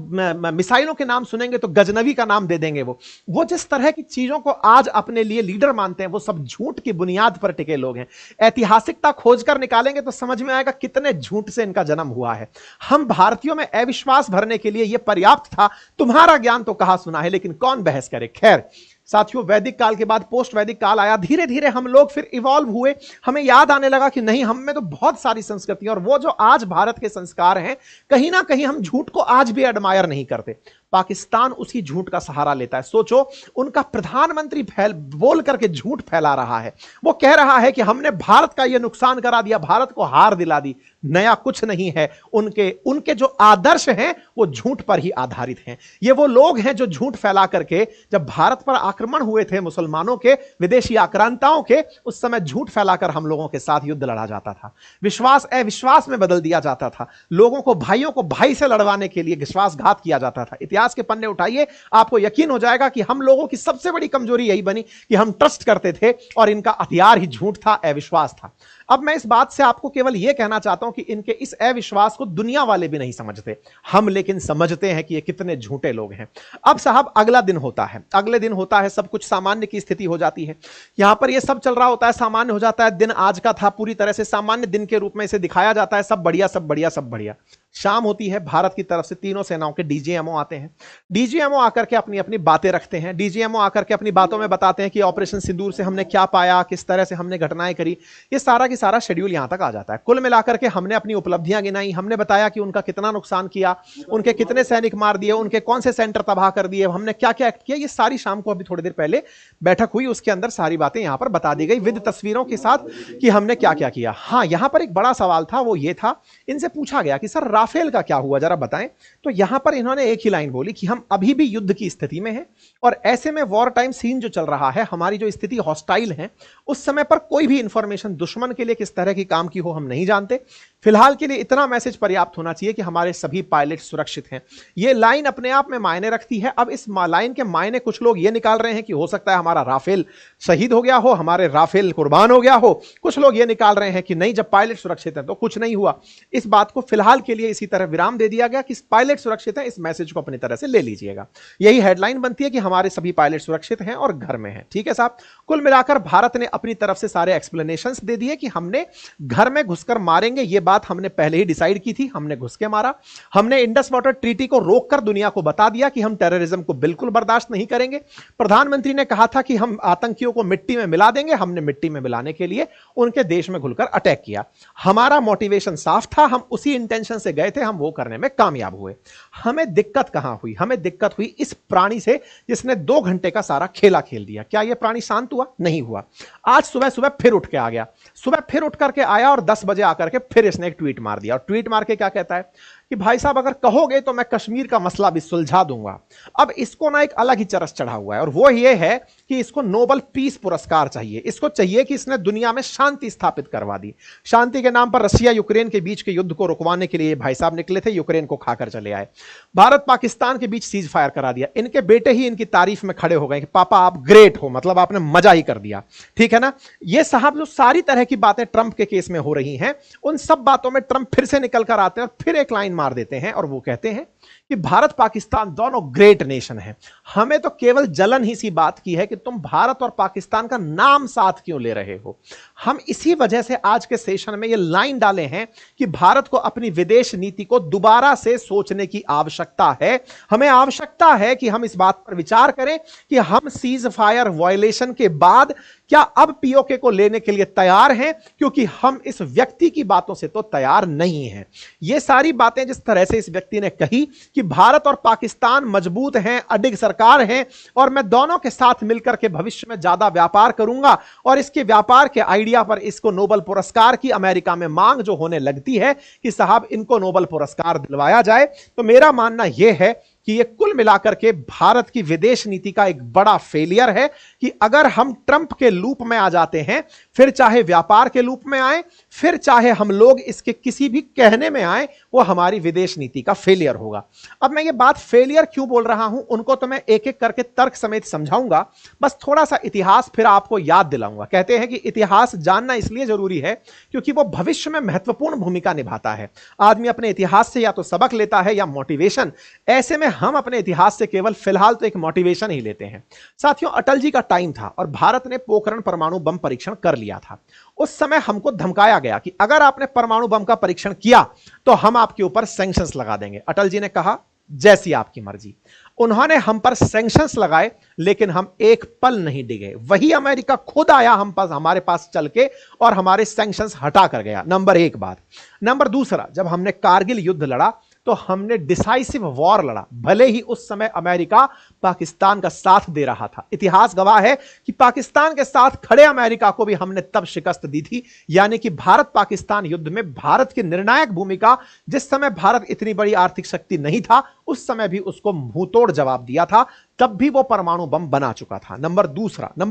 Speaker 1: मिसाइलों के नाम सुनेंगे तो गजनवी का नाम दे देंगे। वो जिस तरह की चीजों को आज अपने लिए लीडर मानते हैं, वो सब झूठ की बुनियाद पर टिके लोग हैं। ऐतिहासिकता खोजकर निकालेंगे तो समझ में आएगा कितने झूठ से इनका जन्म हुआ है। हम भारतीयों में अविश्वास भरने के लिए यह पर्याप्त था, तुम्हारा ज्ञान तो कहा सुना है, लेकिन कौन बहस करे। खैर साथियों, वैदिक काल के बाद पोस्ट वैदिक काल आया, धीरे धीरे हम लोग फिर इवॉल्व हुए। हमें याद आने लगा कि नहीं, हम में तो बहुत सारी संस्कृति, और वो जो आज भारत के संस्कार हैं, कहीं ना कहीं हम झूठ को आज भी एडमायर नहीं करते। पाकिस्तान उसी झूठ का सहारा लेता है। सोचो, उनका प्रधानमंत्री बोल करके झूठ फैला रहा है। वो कह रहा है कि हमने भारत का यह नुकसान करा दिया, भारत को हार दिला दी। नया कुछ नहीं है। उनके जो आदर्श हैं वो झूठ पर ही आधारित हैं। ये वो लोग हैं जो झूठ फैला करके, जब भारत पर आक्रमण हुए थे मुसलमानों के, विदेशी आक्रांताओं के, उस समय झूठ फैलाकर हम लोगों के साथ युद्ध लड़ा जाता था। विश्वास अविश्वास में बदल दिया जाता था। लोगों को, भाइयों को भाई से लड़वाने के लिए विश्वासघात किया जाता था। इतिहास के पन्ने उठाइए, आपको यकीन हो जाएगा कि हम लोगों की सबसे बड़ी कमजोरी यही बनी कि हम ट्रस्ट करते थे, और इनका हथियार ही झूठ था, अविश्वास था। अब मैं इस बात से आपको केवल यह कहना चाहता हूं कि इनके इस अविश्वास को दुनिया वाले भी नहीं समझते, हम लेकिन समझते हैं कि ये कितने झूठे लोग हैं। अब साहब, अगला दिन होता है, अगले दिन होता है, सब कुछ सामान्य की स्थिति हो जाती है। यहां पर ये सब चल रहा होता है, सामान्य हो जाता है। दिन आज का था, पूरी तरह से सामान्य दिन के रूप में इसे दिखाया जाता है। सब बढ़िया, सब बढ़िया, सब बढ़िया। शाम होती है, भारत की तरफ से तीनों सेनाओं के डीजीएमओ आते हैं। डीजीएमओ आकर के अपनी अपनी बातें रखते हैं। डीजीएमओ आकर के अपनी बातों में बताते हैं कि ऑपरेशन सिंदूर से हमने क्या पाया, किस तरह से हमने घटनाएं करी। ये सारा की सारा शेड्यूल यहां तक आ जाता है। कुल मिलाकर के हमने अपनी उपलब्धियां गिनाई, हमने बताया कि उनका कितना नुकसान किया, उनके कितने सैनिक मार दिए, उनके कौन से सेंटर तबाह कर दिए, हमने क्या क्या एक्ट किया। ये सारी शाम को, अभी थोड़ी देर पहले बैठक हुई, उसके अंदर सारी बातें यहां पर बता दी गई विद तस्वीरों के साथ कि हमने क्या क्या किया। हाँ, यहां पर एक बड़ा सवाल था, वो ये था, इनसे पूछा गया कि सर राफेल का क्या हुआ, जरा बताएं। तो यहां पर इन्होंने एक ही लाइन बोली कि हम अभी भी युद्ध की स्थिति में हैं, और ऐसे में वॉर टाइम सीन जो चल रहा है, हमारी जो स्थिति हॉस्टाइल है, उस समय पर कोई भी इंफॉर्मेशन दुश्मन के लिए किस तरह की काम की हो हम नहीं जानते। फिलहाल के लिए इतना मैसेज पर्याप्त होना चाहिए कि हमारे सभी पायलट सुरक्षित हैं। यह लाइन अपने आप में मायने रखती है। अब इस लाइन के मायने कुछ लोग ये निकाल रहे हैं कि हो सकता है हमारा राफेल शहीद हो गया हो, हमारे राफेल कुर्बान हो गया हो। कुछ लोग ये निकाल रहे हैं कि नहीं, जब पायलट सुरक्षित है तो कुछ नहीं हुआ। इस बात को फिलहाल के लिए इसी तरह विराम दे दिया गया कि पायलट सुरक्षित है। इस मैसेज को अपनी तरह से ले लीजिएगा। यही हेडलाइन बनती है कि हमारे सभी पायलट सुरक्षित हैं और घर में हैं। ठीक है साहब। कुल मिलाकर भारत ने अपनी तरफ से सारे एक्सप्लेनेशंस दे दिए कि हमने घर में घुसकर मारेंगे। यह बात हमने पहले ही डिसाइड की थी, हमने घुस के मारा। हमने इंडस वाटर ट्रीटी को रोककर दुनिया को बता दिया कि हम टेररिज्म को बिल्कुल बर्दाश्त नहीं करेंगे। प्रधानमंत्री ने कहा था कि हम आतंकियों को मिट्टी में मिला देंगे, हमने मिट्टी में मिलाने के लिए उनके देश में घुलकर अटैक किया। हमारा मोटिवेशन साफ था, हम उसी इंटेंशन से गए थे, हम वो करने में कामयाब हुए। हमें दिक्कत कहां हुई? हमें दिक्कत हुई इस प्राणी से जिसने 2 घंटे का सारा खेला खेल दिया। क्या यह प्राणी शांत हुआ? नहीं हुआ। आज सुबह सुबह फिर उठ के आ गया, सुबह फिर उठ करके आया और 10 बजे आकर के फिर इसने इसने एक ट्वीट मार दिया और ट्वीट मार के क्या कहता है कि भाई साहब अगर कहोगे तो मैं कश्मीर का मसला भी सुलझा दूंगा। अब इसको ना एक अलग ही चरस चढ़ा हुआ है और वो ये है कि इसको नोबेल पीस पुरस्कार चाहिए। इसको चाहिए कि इसने दुनिया में शांति स्थापित करवा दी। शांति के नाम पर रसिया यूक्रेन के बीच के युद्ध को रुकवाने के लिए भाई साहब निकले थे, यूक्रेन को खाकर चले आए। भारत पाकिस्तान के बीच सीज फायर करा दिया। इनके बेटे ही इनकी तारीफ में खड़े हो गए कि पापा आप ग्रेट हो, मतलब आपने मजा ही कर दिया। ठीक है ना। ये साहब जो सारी तरह की बातें ट्रंप के केस में हो रही हैं, उन सब बातों में ट्रंप फिर से निकल कर आते हैं और फिर एक लाइन मार देते हैं और वो कहते हैं कि भारत पाकिस्तान दोनों ग्रेट नेशन है। हमें तो केवल जलन ही सी बात की है कि तुम भारत और पाकिस्तान का नाम साथ क्यों ले रहे हो। हम इसी वजह से आज के सेशन में ये लाइन डाले हैं कि भारत को अपनी विदेश नीति को दोबारा से सोचने की आवश्यकता है। हमें आवश्यकता है कि हम इस बात पर विचार करें कि हम सीज फायर वायलेशन के बाद क्या अब पीओके को लेने के लिए तैयार हैं, क्योंकि हम इस व्यक्ति की बातों से तो तैयार नहीं हैं। ये सारी बातें जिस तरह से इस व्यक्ति ने कही कि भारत और पाकिस्तान मजबूत हैं, अडिग सरकार हैं और मैं दोनों के साथ मिलकर के भविष्य में ज्यादा व्यापार करूंगा और इसके व्यापार के आइडिया पर इसको नोबेल पुरस्कार की अमेरिका में मांग जो होने लगती है कि साहब इनको नोबेल पुरस्कार दिलवाया जाए, तो मेरा मानना यह है कि यह कुल मिलाकर के भारत की विदेश नीति का एक बड़ा फेलियर है कि अगर हम ट्रंप के लूप में आ जाते हैं, फिर चाहे व्यापार के लूप में आए, फिर चाहे हम लोग इसके किसी भी कहने में आए, वो हमारी विदेश नीति का फेलियर होगा। अब मैं ये बात फेलियर क्यों बोल रहा हूं, उनको तो मैं एक एक करके तर्क समेत समझाऊंगा, बस थोड़ा सा इतिहास फिर आपको याद दिलाऊंगा। कहते हैं कि इतिहास जानना इसलिए जरूरी है क्योंकि वो भविष्य में महत्वपूर्ण भूमिका निभाता है। आदमी अपने इतिहास से या तो सबक लेता है या मोटिवेशन। ऐसे में हम अपने इतिहास से केवल फिलहाल तो एक मोटिवेशन ही लेते हैं। साथियों, अटल जी का टाइम था और भारत ने पोखरण परमाणु बम परीक्षण कर लिया था। उस समय हमको धमकाया गया कि अगर आपने परमाणु बम का परीक्षण किया तो हम आपके ऊपर सैंक्शंस लगा देंगे। अटल जी ने कहा जैसी आपकी मर्जी। उन्होंने हम पर सैंक्शंस लगाए, लेकिन हम एक पल नहीं डिगे। वही अमेरिका खुद आया हमारे पास चल के और हमारे सैंक्शंस हटा कर गया। नंबर एक बात। नंबर दूसरा, जब हमने कारगिल युद्ध लड़ा तो हमने डिसाइसिव वॉर लड़ा। भले ही उस समय अमेरिका पाकिस्तान का साथ दे रहा था। इतिहास गवाह है कि पाकिस्तान के साथ खड़े अमेरिका को भी हमने तब शिकस्त दी थी। यानी कि भारत पाकिस्तान युद्ध में भारत की निर्णायक भूमिका, जिस समय भारत इतनी बड़ी आर्थिक शक्ति नहीं था, उस समय भी उसको मुंहतोड़ जवाब दिया था। तब भी वो परमाणु बम बना चुका था। नंबर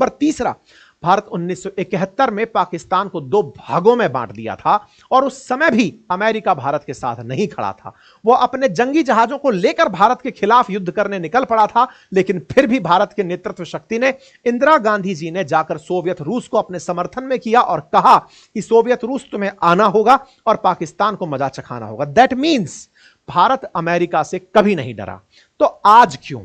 Speaker 1: तीसरा, भारत 1971 में पाकिस्तान को 2 भागों में बांट दिया था और उस समय भी अमेरिका भारत के साथ नहीं खड़ा था। वो अपने जंगी जहाजों को लेकर भारत के खिलाफ युद्ध करने निकल पड़ा था, लेकिन फिर भी भारत के नेतृत्व शक्ति ने, इंदिरा गांधी जी ने जाकर सोवियत रूस को अपने समर्थन में किया और कहा कि सोवियत रूस तुम्हें आना होगा और पाकिस्तान को मजा चखाना होगा। दैट मीन्स भारत अमेरिका से कभी नहीं डरा। तो आज क्यों?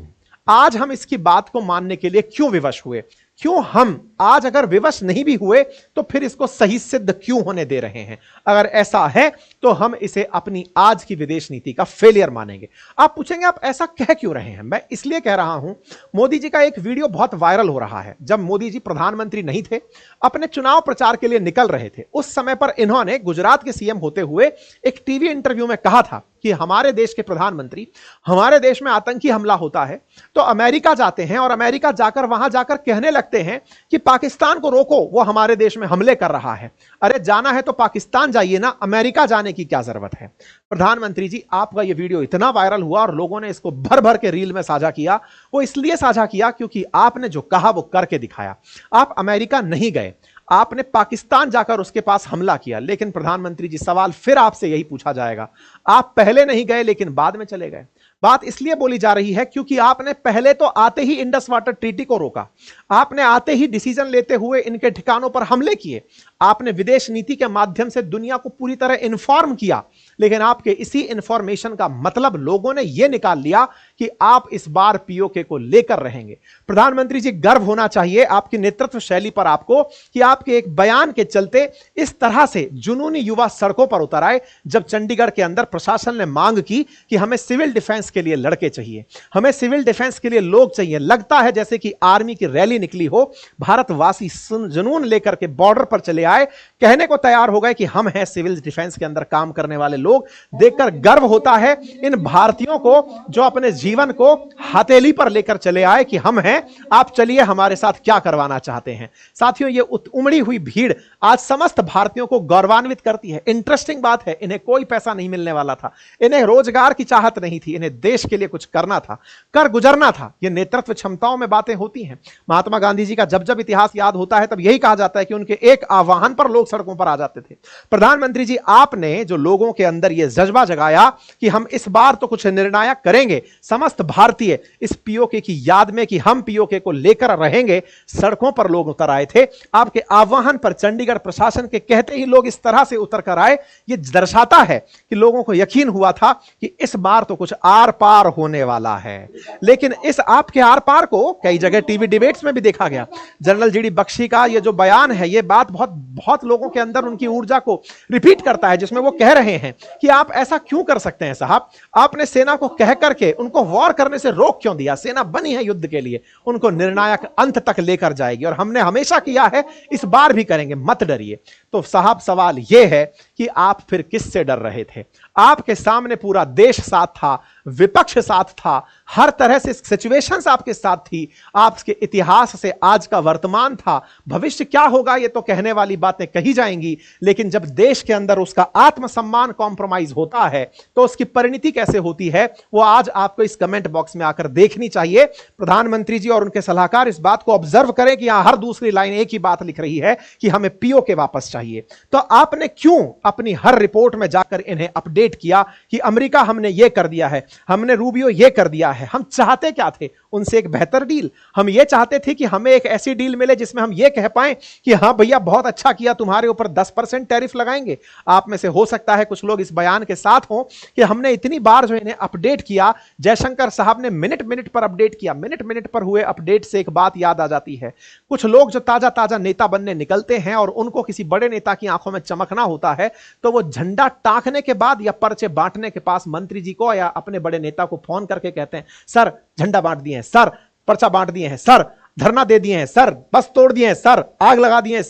Speaker 1: आज हम इसकी बात को मानने के लिए क्यों विवश हुए? क्यों हम आज अगर विवश नहीं भी हुए तो फिर इसको सही सिद्ध क्यों होने दे रहे हैं? अगर ऐसा है तो हम इसे अपनी आज की विदेश नीति का फेलियर मानेंगे। आप पूछेंगे आप ऐसा कह क्यों रहे हैं? मैं इसलिए कह रहा हूं, मोदी जी का एक वीडियो बहुत वायरल हो रहा है। जब मोदी जी प्रधानमंत्री नहीं थे, अपने चुनाव प्रचार के लिए निकल रहे थे, उस समय पर इन्होंने गुजरात के सीएम होते हुए एक टीवी इंटरव्यू में कहा था कि हमारे देश के प्रधानमंत्री, हमारे देश में आतंकी हमला होता है तो अमेरिका जाते हैं और अमेरिका जाकर वहां जाकर कहने लगते हैं कि पाकिस्तान को रोको, वो हमारे देश में हमले कर रहा है। अरे जाना है तो पाकिस्तान जाइए ना, अमेरिका जाने की क्या जरूरत है? प्रधानमंत्री जी, आपका यह वीडियो इतना वायरल हुआ और लोगों ने इसको भर भर के रील में साझा किया। वो इसलिए साझा किया क्योंकि आपने जो कहा वो करके दिखाया। आप अमेरिका नहीं गए, आपने पाकिस्तान जाकर उसके पास हमला किया। लेकिन प्रधानमंत्री जी, सवाल फिर आपसे यही पूछा जाएगा, आप पहले नहीं गए लेकिन बाद में चले गए। बात इसलिए बोली जा रही है क्योंकि आपने पहले तो आते ही इंडस वाटर ट्रीटी को रोका, आपने आते ही डिसीजन लेते हुए इनके ठिकानों पर हमले किए, आपने विदेश नीति के माध्यम से दुनिया को पूरी तरह इन्फॉर्म किया। लेकिन आपके इसी इंफॉर्मेशन का मतलब लोगों ने यह निकाल लिया कि आप इस बार पीओके को लेकर रहेंगे। प्रधानमंत्री जी, गर्व होना चाहिए आपकी नेतृत्व शैली पर आपको कि आपके एक बयान के चलते इस तरह से जुनूनी युवा सड़कों पर उतर आए। जब चंडीगढ़ के अंदर प्रशासन ने मांग की कि हमें सिविल डिफेंस के लिए लड़के चाहिए, हमें सिविल डिफेंस के लिए लोग चाहिए, लगता है जैसे कि आर्मी की रैली निकली हो, भारतवासी जुनून लेकर के बॉर्डर पर चले आए, कहने को तैयार हो गए कि हम हैं सिविल डिफेंस के अंदर काम करने वाले लोग। देखकर गर्व होता है इन भारतीयों को जो अपने जीवन को हथेली पर लेकर चले आए कि हम हैं, आप चलिए हमारे साथ क्या करवाना चाहते हैं। साथियों, ये उमड़ी हुई भीड़ आज समस्त भारतीयों को गौरवान्वित करती है। इंटरेस्टिंग बात है, इन्हें कोई पैसा नहीं मिलने वाला था, इन्हें रोजगार की चाहत नहीं थी, इन्हें देश के लिए कुछ करना था, कर गुजरना था। ये नेतृत्व क्षमताओं में बातें होती हैं। महात्मा गांधी जी का जब जब इतिहास याद होता है तब यही कहा जाता है कि उनके एक आह्वान पर लोग सड़कों पर आ जाते थे। प्रधानमंत्री जी, आपने जो लोगों के अंदर यह जज्बा जगाया कि हम इस बार तो कुछ निर्णायक करेंगे, समस्त भारतीय इस पीओके की याद में कि हम पीओके को लेकर रहेंगे, सड़कों पर लोग उतर आए थे। आपके आह्वान पर चंडीगढ़ प्रशासन के कहते ही लोग इस तरह से उतर कर आए। यह दर्शाता है कि लोगों को यकीन हुआ था कि इस बार तो कुछ आर पार होने वाला है। लेकिन इस आपके आर पार को कई जगह टीवी डिबेट्स में भी देखा गया। जनरल जीडी बख्शी का यह जो बयान है, यह बात बहुत लोगों के अंदर उनकी ऊर्जा को रिपीट करता है, जिसमें वो कह रहे हैं कि आप ऐसा क्यों कर सकते हैं साहब, आपने सेना को कह करके उनको वॉर करने से रोक क्यों दिया? सेना बनी है युद्ध के लिए, उनको निर्णायक अंत तक लेकर जाएगी और हमने हमेशा किया है, इस बार भी करेंगे, मत डरिए। तो साहब, सवाल यह है कि आप फिर किससे डर रहे थे? आपके सामने पूरा देश साथ था, विपक्ष साथ था, हर तरह से सिचुएशंस आपके साथ थी, आपके इतिहास से आज का वर्तमान था। भविष्य क्या होगा ये तो कहने वाली बातें कही जाएंगी, लेकिन जब देश के अंदर उसका आत्मसम्मान कॉम्प्रोमाइज होता है तो उसकी परिणति कैसे होती है, वो आज आपको इस कमेंट बॉक्स में आकर देखनी चाहिए। प्रधानमंत्री जी और उनके सलाहकार इस बात को ऑब्जर्व करें कि यहां हर दूसरी लाइन एक ही बात लिख रही है कि हमें पीओके वापस चाहिए। तो आपने क्यों अपनी हर रिपोर्ट में जाकर इन्हें अपडेट किया कि अमेरिका हमने यह कर दिया है, हमने रूबियो यह कर दिया है? हम चाहते क्या थे? उनसे एक बेहतर डील। हम यह चाहते थे कि हमें एक ऐसी डील मिले जिसमें हम यह कह पाएं कि हां भैया बहुत अच्छा किया, तुम्हारे ऊपर 10% टैरिफ लगाएंगे। आप में से हो सकता है कुछ लोग इस बयान के साथ हों कि हमने इतनी बार जो इन्हें अपडेट किया, जयशंकर साहब ने मिनट मिनट पर अपडेट किया, मिनट मिनट पर हुए अपडेट से एक बात याद आ जाती है। कुछ लोग जो ताजा ताजा नेता बनने निकलते हैं और उनको किसी बड़े नेता की आंखों में चमकना होता है, तो वो झंडा टांकने के बाद या पर्चे बांटने के पास मंत्री जी को या अपने बड़े नेता को फोन करके कहते हैं, सर झंडा बांट दिए हैं, सर पर्चा बांट दिए हैं, सर धरना दे दिए हैं, सर बस तोड़ दिए हैं, सर आग लगा दिए हैं,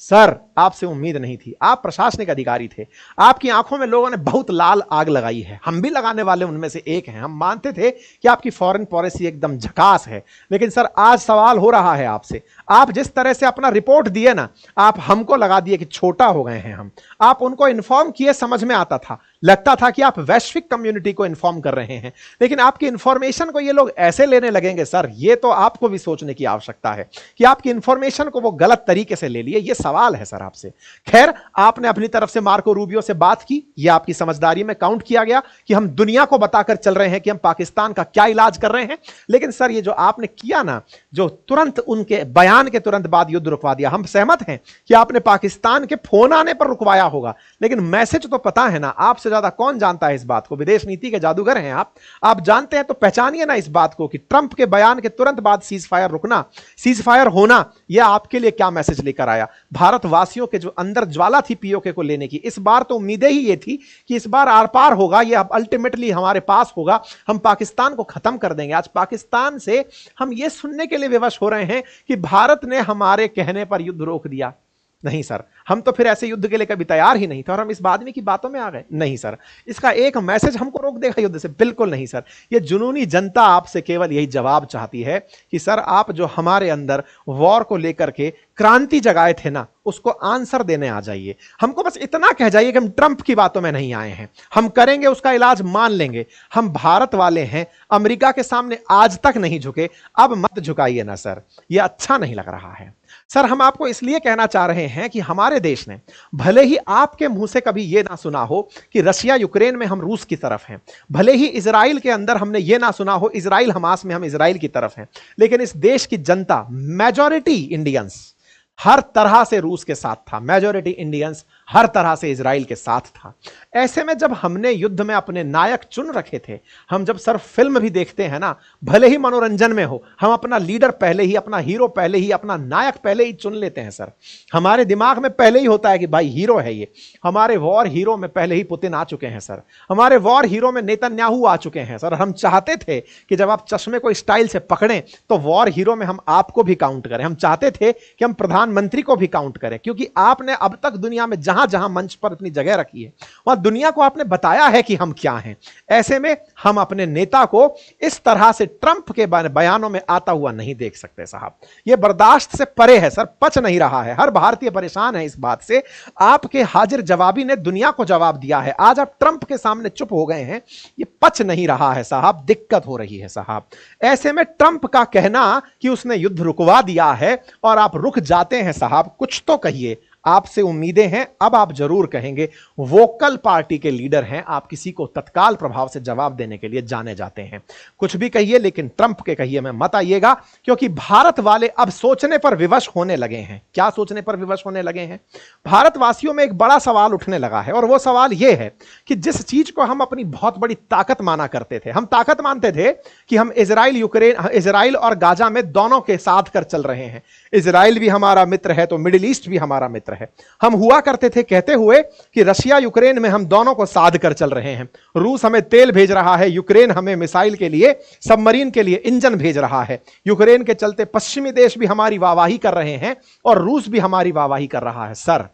Speaker 1: सर आपसे उम्मीद नहीं थी। आप प्रशासनिक अधिकारी थे, आपकी आंखों में लोगों ने बहुत लाल आग लगाई है, हम भी लगाने वाले उनमें से एक हैं। हम मानते थे कि आपकी फॉरेन पॉलिसी एकदम झकास है, लेकिन सर आज सवाल हो रहा है आपसे, आप जिस तरह से अपना रिपोर्ट दिए ना, आप हमको लगा दिए कि छोटा हो गए हैं हम। आप उनको इन्फॉर्म किए, समझ में आता था, लगता था कि आप वैश्विक कम्युनिटी को इन्फॉर्म कर रहे हैं, लेकिन आपकी इंफॉर्मेशन को ये लोग ऐसे लेने लगेंगे सर, ये तो आपको भी सोचने की आवश्यकता है कि आपकी इंफॉर्मेशन को वो गलत तरीके से ले लिए। ये सवाल है सर आपसे। खैर, आपने अपनी तरफ से मार्को रूबियो से बात की, ये आपकी समझदारी में काउंट किया गया कि हम दुनिया को बताकर चल रहे हैं कि हम पाकिस्तान का क्या इलाज कर रहे हैं। लेकिन सर, ये जो आपने किया ना, जो तुरंत उनके बयान के तुरंत बाद युद्ध रुकवा दिया, हम सहमत हैं कि आपने पाकिस्तान के फोन आने पर रुकवाया होगा, लेकिन मैसेज तो पता है ना, आपसे ज्यादा कौन जानता है इस बात को? विदेश नीति के जादूगर हैं आप जानते हैं तो पहचानिए ना इस बात को कि ट्रंप के बयान के तुरंत बाद सीज फायर रुकना, सीज फायर होना, यह आपके लिए क्या मैसेज लेकर आया? भारतवासियों के जो अंदर ज्वाला थी पीओके को लेने की, इस बार तो उम्मीदें ही ये थी कि इस बार आर पार होगा, यह अब अल्टीमेटली हमारे पास होगा, हम पाकिस्तान को खत्म कर देंगे। आज पाकिस्तान से हम यह सुनने के लिए विवश हो रहे हैं कि भारत ने हमारे कहने पर युद्ध रोक दिया। नहीं सर, हम तो फिर ऐसे युद्ध के लिए कभी तैयार ही नहीं थे और हम इस आदमी की बातों में आ गए। नहीं सर, इसका एक मैसेज हमको रोक देगा युद्ध से? बिल्कुल नहीं सर। ये जुनूनी जनता आपसे केवल यही जवाब चाहती है कि सर, आप जो हमारे अंदर वॉर को लेकर के क्रांति जगाए थे ना, उसको आंसर देने आ जाइए। हमको बस इतना कह जाइए कि हम ट्रंप की बातों में नहीं आए हैं, हम करेंगे, उसका इलाज मान लेंगे, हम भारत वाले हैं, अमेरिका के सामने आज तक नहीं झुके, अब मत झुकाइए ना सर, यह अच्छा नहीं लग रहा है। सर, हम आपको इसलिए कहना चाह रहे हैं कि हमारे देश ने, भले ही आपके मुंह से कभी यह ना सुना हो कि रशिया यूक्रेन में हम रूस की तरफ हैं, भले ही इजराइल के अंदर हमने यह ना सुना हो इजराइल हमास में हम इजराइल की तरफ हैं, लेकिन इस देश की जनता, मेजॉरिटी इंडियंस हर तरह से रूस के साथ था, मेजॉरिटी इंडियंस हर तरह से इजराइल के साथ था। ऐसे में जब हमने युद्ध में अपने नायक चुन रखे थे, हम जब सर फिल्म भी देखते हैं ना, भले ही मनोरंजन में हो, हम अपना लीडर पहले ही, अपना हीरो पहले ही, अपना नायक पहले ही चुन लेते हैं सर। हमारे दिमाग में पहले ही होता है कि भाई हीरो है ये। हमारे वॉर हीरो में पहले ही पुतिन आ चुके हैं सर, हमारे वॉर हीरो में नेतन्याहू आ चुके हैं सर। हम चाहते थे कि जब आप चश्मे को स्टाइल से पकड़ें तो वॉर हीरो में हम आपको भी काउंट करें, हम चाहते थे कि हम प्रधानमंत्री को भी काउंट करें, क्योंकि आपने अब तक दुनिया में जहां जहां मंच पर अपनी जगह रखी है, वहां दुनिया को आपने बताया है कि हम क्या हैं। ऐसे में हम अपने नेता को इस तरह से ट्रंप के बयानों में आता हुआ नहीं देख सकते साहब। यह बर्दाश्त से परे है सर, पच नहीं रहा है। हर भारतीय परेशान है इस बात से। आपके हाजिर जवाबी ने दुनिया को जवाब दिया है, आज आप ट्रंप के सामने चुप हो गए हैं। यह पच नहीं रहा है साहब, दिक्कत हो रही है साहब। ऐसे में ट्रंप का कहना कि उसने युद्ध रुकवा दिया है और आप रुक जाते हैं साहब, कुछ तो कहिए। आपसे उम्मीदें हैं, अब आप जरूर कहेंगे। वोकल पार्टी के लीडर हैं, आप किसी को तत्काल प्रभाव से जवाब देने के लिए जाने जाते हैं। कुछ भी कहिए लेकिन ट्रंप के कहिए में मत आइएगा, क्योंकि भारत वाले अब सोचने पर विवश होने लगे हैं। क्या सोचने पर विवश होने लगे हैं? भारतवासियों में एक बड़ा सवाल उठने लगा है, और वो सवाल यह है कि जिस चीज को हम अपनी बहुत बड़ी ताकत माना करते थे, हम ताकत मानते थे कि हम इजराइल और गाजा में दोनों के साथ कर चल रहे हैं। इजराइल भी हमारा मित्र है तो मिडिल ईस्ट भी हमारा मित्र है। हम हुआ करते थे कहते हुए कि रशिया यूक्रेन में हम दोनों को साध कर चल रहे हैं। रूस हमें तेल भेज रहा है, यूक्रेन हमें मिसाइल के लिए, सबमरीन के लिए इंजन भेज रहा है। यूक्रेन के चलते पश्चिमी देश भी हमारी वाहवाही कर रहे हैं और रूस भी हमारी वाहवाही कर रहा है। सर,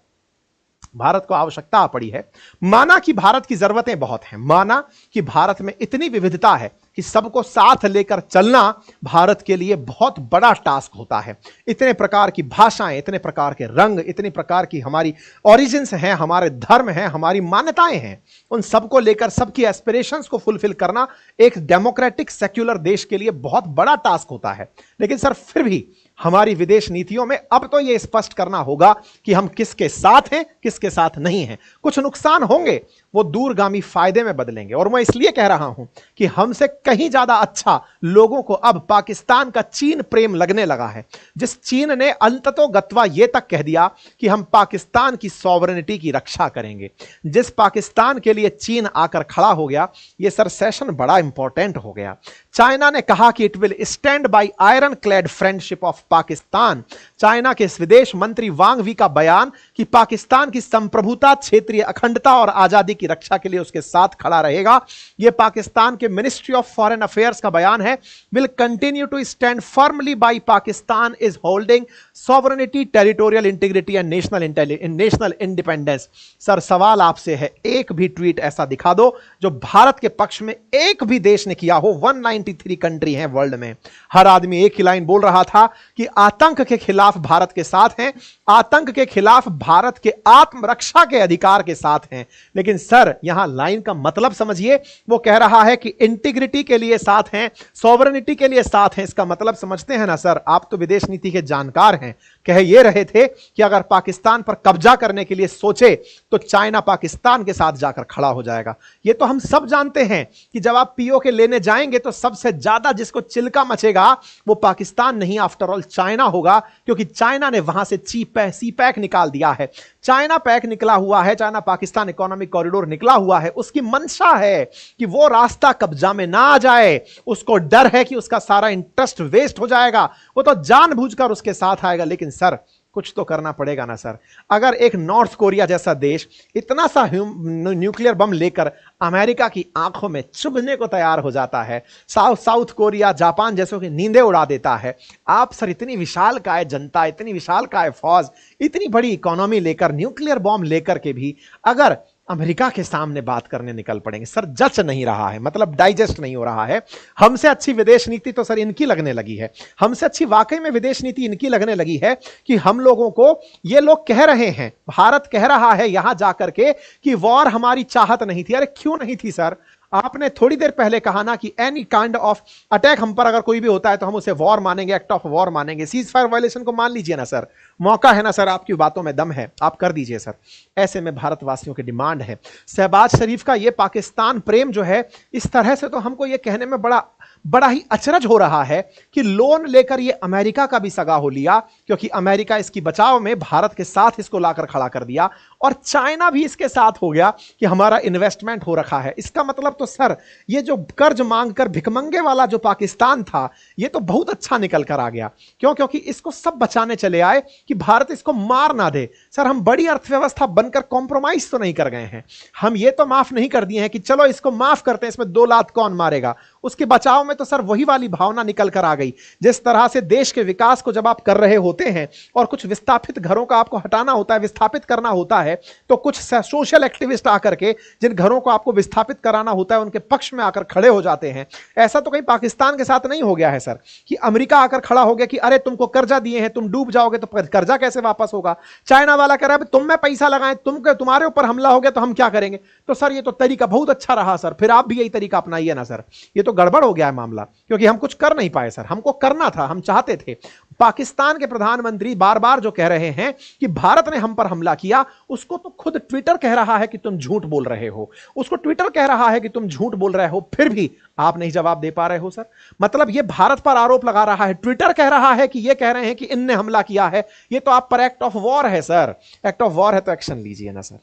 Speaker 1: भारत को आवश्यकता पड़ी है, माना कि भारत की जरूरतें बहुत हैं, माना कि भारत में इतनी विविधता है कि सबको साथ लेकर चलना भारत के लिए बहुत बड़ा टास्क होता है। इतने प्रकार की भाषाएं, इतने प्रकार के रंग, इतने प्रकार की हमारी ओरिजिन्स हैं, हमारे धर्म हैं, हमारी मान्यताएं हैं, उन सबको लेकर सबकी एस्पिरेशंस को फुलफिल करना एक डेमोक्रेटिक सेक्युलर देश के लिए बहुत बड़ा टास्क होता है। लेकिन सर, फिर भी हमारी विदेश नीतियों में अब तो यह स्पष्ट करना होगा कि हम किसके साथ हैं, किसके साथ नहीं हैं। कुछ नुकसान होंगे, वो दूरगामी फायदे में बदलेंगे। और मैं इसलिए कह रहा हूं कि हमसे कहीं ज्यादा अच्छा लोगों को अब पाकिस्तान का चीन प्रेम लगने लगा है। जिस चीन ने अंततोगत्वा यह तक कह दिया कि हम पाकिस्तान की सॉवरेनिटी की रक्षा करेंगे, जिस पाकिस्तान के लिए चीन आकर खड़ा हो गया, यह सर सेशन बड़ा इंपॉर्टेंट हो गया। चाइना ने कहा कि it will stand by iron clad friendship of Pakistan. China के विदेश मंत्री वांग वी का बयान कि पाकिस्तान की संप्रभुता, क्षेत्रीय अखंडता और आजादी की रक्षा के लिए उसके साथ खड़ा रहेगा। यह पाकिस्तान के मिनिस्ट्री ऑफ फॉरेन अफेयर्स का बयान है। Will continue to stand firmly by Pakistan is holding sovereignty, territorial integrity and national independence. Sir, सवाल आपसे है, एक भी ट्वीट ऐसा दिखा दो जो भारत के पक्ष में एक भी देश ने किया हो। 193 कंट्री हैं वर्ल्ड में, हर आदमी एक ही लाइन बोल रहा था कि आतंक के खिलाफ भारत के साथ हैं, आतंक के खिलाफ भारत के आत्मरक्षा के अधिकार के साथ हैं। लेकिन सर, यहां लाइन का मतलब समझिए, वो कह रहा है कि इंटीग्रिटी के लिए साथ हैं, सॉवरेनिटी के लिए साथ हैं। इसका मतलब समझते हैं ना सर? आप तो विदेश नीति के जानकार हैं। कह ये रहे थे कि अगर पाकिस्तान पर कब्जा करने के लिए सोचे तो चाइना पाकिस्तान के साथ जाकर खड़ा हो जाएगा। ये तो हम सब जानते हैं कि जब आप पीओके लेने जाएंगे तो सबसे ज्यादा जिसको चिल्का मचेगा वो पाकिस्तान नहीं, आफ्टर ऑल चाइना होगा, क्योंकि चाइना ने वहां से सी पैक निकाल दिया है। चाइना पैक निकला हुआ है, चाइना पाकिस्तान इकोनॉमिक कॉरिडोर निकला हुआ है। उसकी मंशा है कि वो रास्ता कब्जा में ना आ जाए, उसको डर है कि उसका सारा इंटरेस्ट वेस्ट हो जाएगा, वो तो जानबूझकर उसके साथ आएगा। लेकिन सर, कुछ तो करना पड़ेगा ना सर। अगर एक नॉर्थ कोरिया जैसा देश इतना सा न्यूक्लियर बम लेकर अमेरिका की आंखों में चुभने को तैयार हो जाता है, साउथ कोरिया, जापान जैसों की नींदें उड़ा देता है, आप सर इतनी विशालकाय जनता, इतनी विशालकाय फौज, इतनी बड़ी इकोनॉमी लेकर, न्यूक्लियर बॉम्ब लेकर के भी अगर अमेरिका के सामने बात करने निकल पड़ेंगे, सर जच नहीं रहा है, मतलब डाइजेस्ट नहीं हो रहा है। हमसे अच्छी विदेश नीति तो सर इनकी लगने लगी है, हमसे अच्छी वाकई में विदेश नीति इनकी लगने लगी है कि हम लोगों को, ये लोग कह रहे हैं, भारत कह रहा है यहां जाकर के कि वॉर हमारी चाहत नहीं थी। अरे क्यों नहीं थी सर? आपने थोड़ी देर पहले कहा ना कि एनी काइंड ऑफ अटैक हम पर अगर कोई भी होता है तो हम उसे वॉर मानेंगे, एक्ट ऑफ वॉर मानेंगे। सीज फायर वायलेशन को मान लीजिए ना सर, मौका है ना सर, आपकी बातों में दम है, आप कर दीजिए सर। ऐसे में भारतवासियों की डिमांड है। शहबाज शरीफ का ये पाकिस्तान प्रेम जो है, इस तरह से तो हमको ये कहने में बड़ा ही अचरज हो रहा है कि लोन लेकर ये अमेरिका का भी सगा हो लिया, क्योंकि अमेरिका इसकी बचाव में भारत के साथ इसको लाकर खड़ा कर दिया, और चाइना भी इसके साथ हो गया कि हमारा इन्वेस्टमेंट हो रखा है। इसका मतलब तो सर, ये जो कर्ज मांगकर भिखमंगे वाला जो पाकिस्तान था, ये तो बहुत अच्छा निकल कर आ गया। क्यों? क्योंकि इसको सब बचाने चले आए कि भारत इसको मार ना दे। सर, हम बड़ी अर्थव्यवस्था बनकर कॉम्प्रोमाइज तो नहीं कर गए हैं। हम ये तो माफ नहीं कर दिए हैं कि चलो इसको माफ करते हैं, इसमें 2 लात कौन मारेगा। उसके बचाव में तो सर वही वाली भावना निकल कर आ गई। जिस तरह से देश के विकास को जब आप कर रहे होते हैं और कुछ विस्थापित घरों का आपको हटाना होता है, विस्थापित करना होता है, तो कुछ सोशल एक्टिविस्ट आकर के जिन घरों को आपको विस्थापित कराना होता है उनके पक्ष में आकर खड़े हो जाते हैं। ऐसा तो कहीं पाकिस्तान के साथ नहीं हो गया है सर कि अमेरिका आकर खड़ा हो गया कि अरे तुमको कर्जा दिए हैं, तुम डूब जाओगे तो कर्जा कैसे वापस होगा। चाइना वाला कह रहा है तुम में पैसा लगाएं, तुम्हारे ऊपर हमला हो गया तो हम क्या करेंगे। तो सर ये तो तरीका बहुत अच्छा रहा सर, फिर आप भी यही तरीका अपनाइए ना सर। ये तो गड़बड़ हो गया है मामला, क्योंकि हम कुछ कर नहीं पाए सर, हमको करना था, हम चाहते थे। पाकिस्तान के प्रधानमंत्री बार बार जो कह रहे हैं कि भारत ने हम पर हमला किया, उसको तो खुद ट्विटर कह रहा है कि तुम झूठ बोल रहे हो, उसको ट्विटर कह रहा है कि तुम झूठ बोल रहे हो, फिर भी आप नहीं जवाब दे पा रहे हो सर। मतलब ये भारत पर आरोप लगा रहा है, ट्विटर कह रहा है कि ये कह रहे हैं कि इनने हमला किया है। ये तो आप पर एक्ट ऑफ वॉर है सर, एक्ट ऑफ वॉर है तो एक्शन लीजिए ना सर।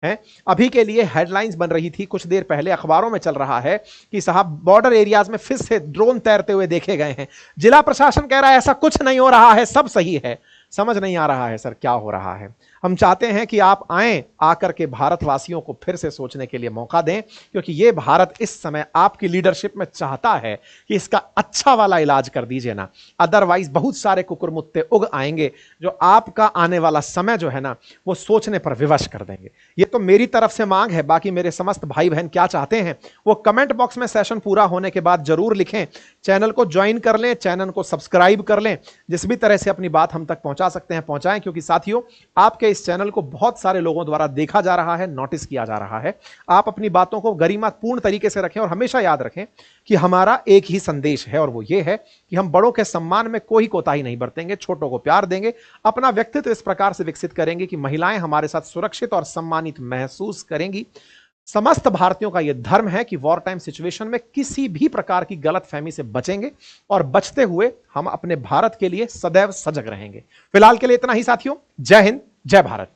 Speaker 1: है अभी के लिए हेडलाइंस बन रही थी, कुछ देर पहले अखबारों में चल रहा है कि साहब बॉर्डर एरियाज में फिर से ड्रोन तैरते हुए देखे गए हैं। जिला प्रशासन कह रहा है ऐसा कुछ नहीं हो रहा है, सब सही है। समझ नहीं आ रहा है सर क्या हो रहा है। हम चाहते हैं कि आप आएं, आकर के भारतवासियों को फिर से सोचने के लिए मौका दें, क्योंकि ये भारत इस समय आपकी लीडरशिप में चाहता है कि इसका अच्छा वाला इलाज कर दीजिए ना, अदरवाइज बहुत सारे कुकुरमुत्ते उग आएंगे जो आपका आने वाला समय जो है ना वो सोचने पर विवश कर देंगे। ये तो मेरी तरफ से मांग है, बाकी मेरे समस्त भाई बहन क्या चाहते हैं वो कमेंट बॉक्स में सेशन पूरा होने के बाद जरूर लिखें। चैनल को ज्वाइन कर लें, चैनल को सब्सक्राइब कर लें, जिस भी तरह से अपनी बात हम तक पहुंचा सकते हैं पहुंचाएं, क्योंकि साथियों आपके इस चैनल को बहुत सारे लोगों द्वारा देखा जा रहा है, नोटिस किया जा रहा है। आप अपनी बातों को गरिमापूर्ण तरीके से रखें और हमेशा याद रखें कि हमारा एक ही संदेश है और वो ये है कि हम बड़ों के सम्मान में कोई कोताही नहीं बरतेंगे, छोटों को प्यार देंगे, अपना व्यक्तित्व इस प्रकार से विकसित करेंगे कि महिलाएं हमारे साथ सुरक्षित और सम्मानित महसूस करेंगी। समस्त भारतीयों का यह धर्म है कि वॉर टाइम सिचुएशन में किसी भी प्रकार की गलतफहमी से बचेंगे और बचते हुए हम अपने भारत के लिए सदैव सजग रहेंगे। फिलहाल के लिए इतना ही साथियों, जय हिंद, जय भारत।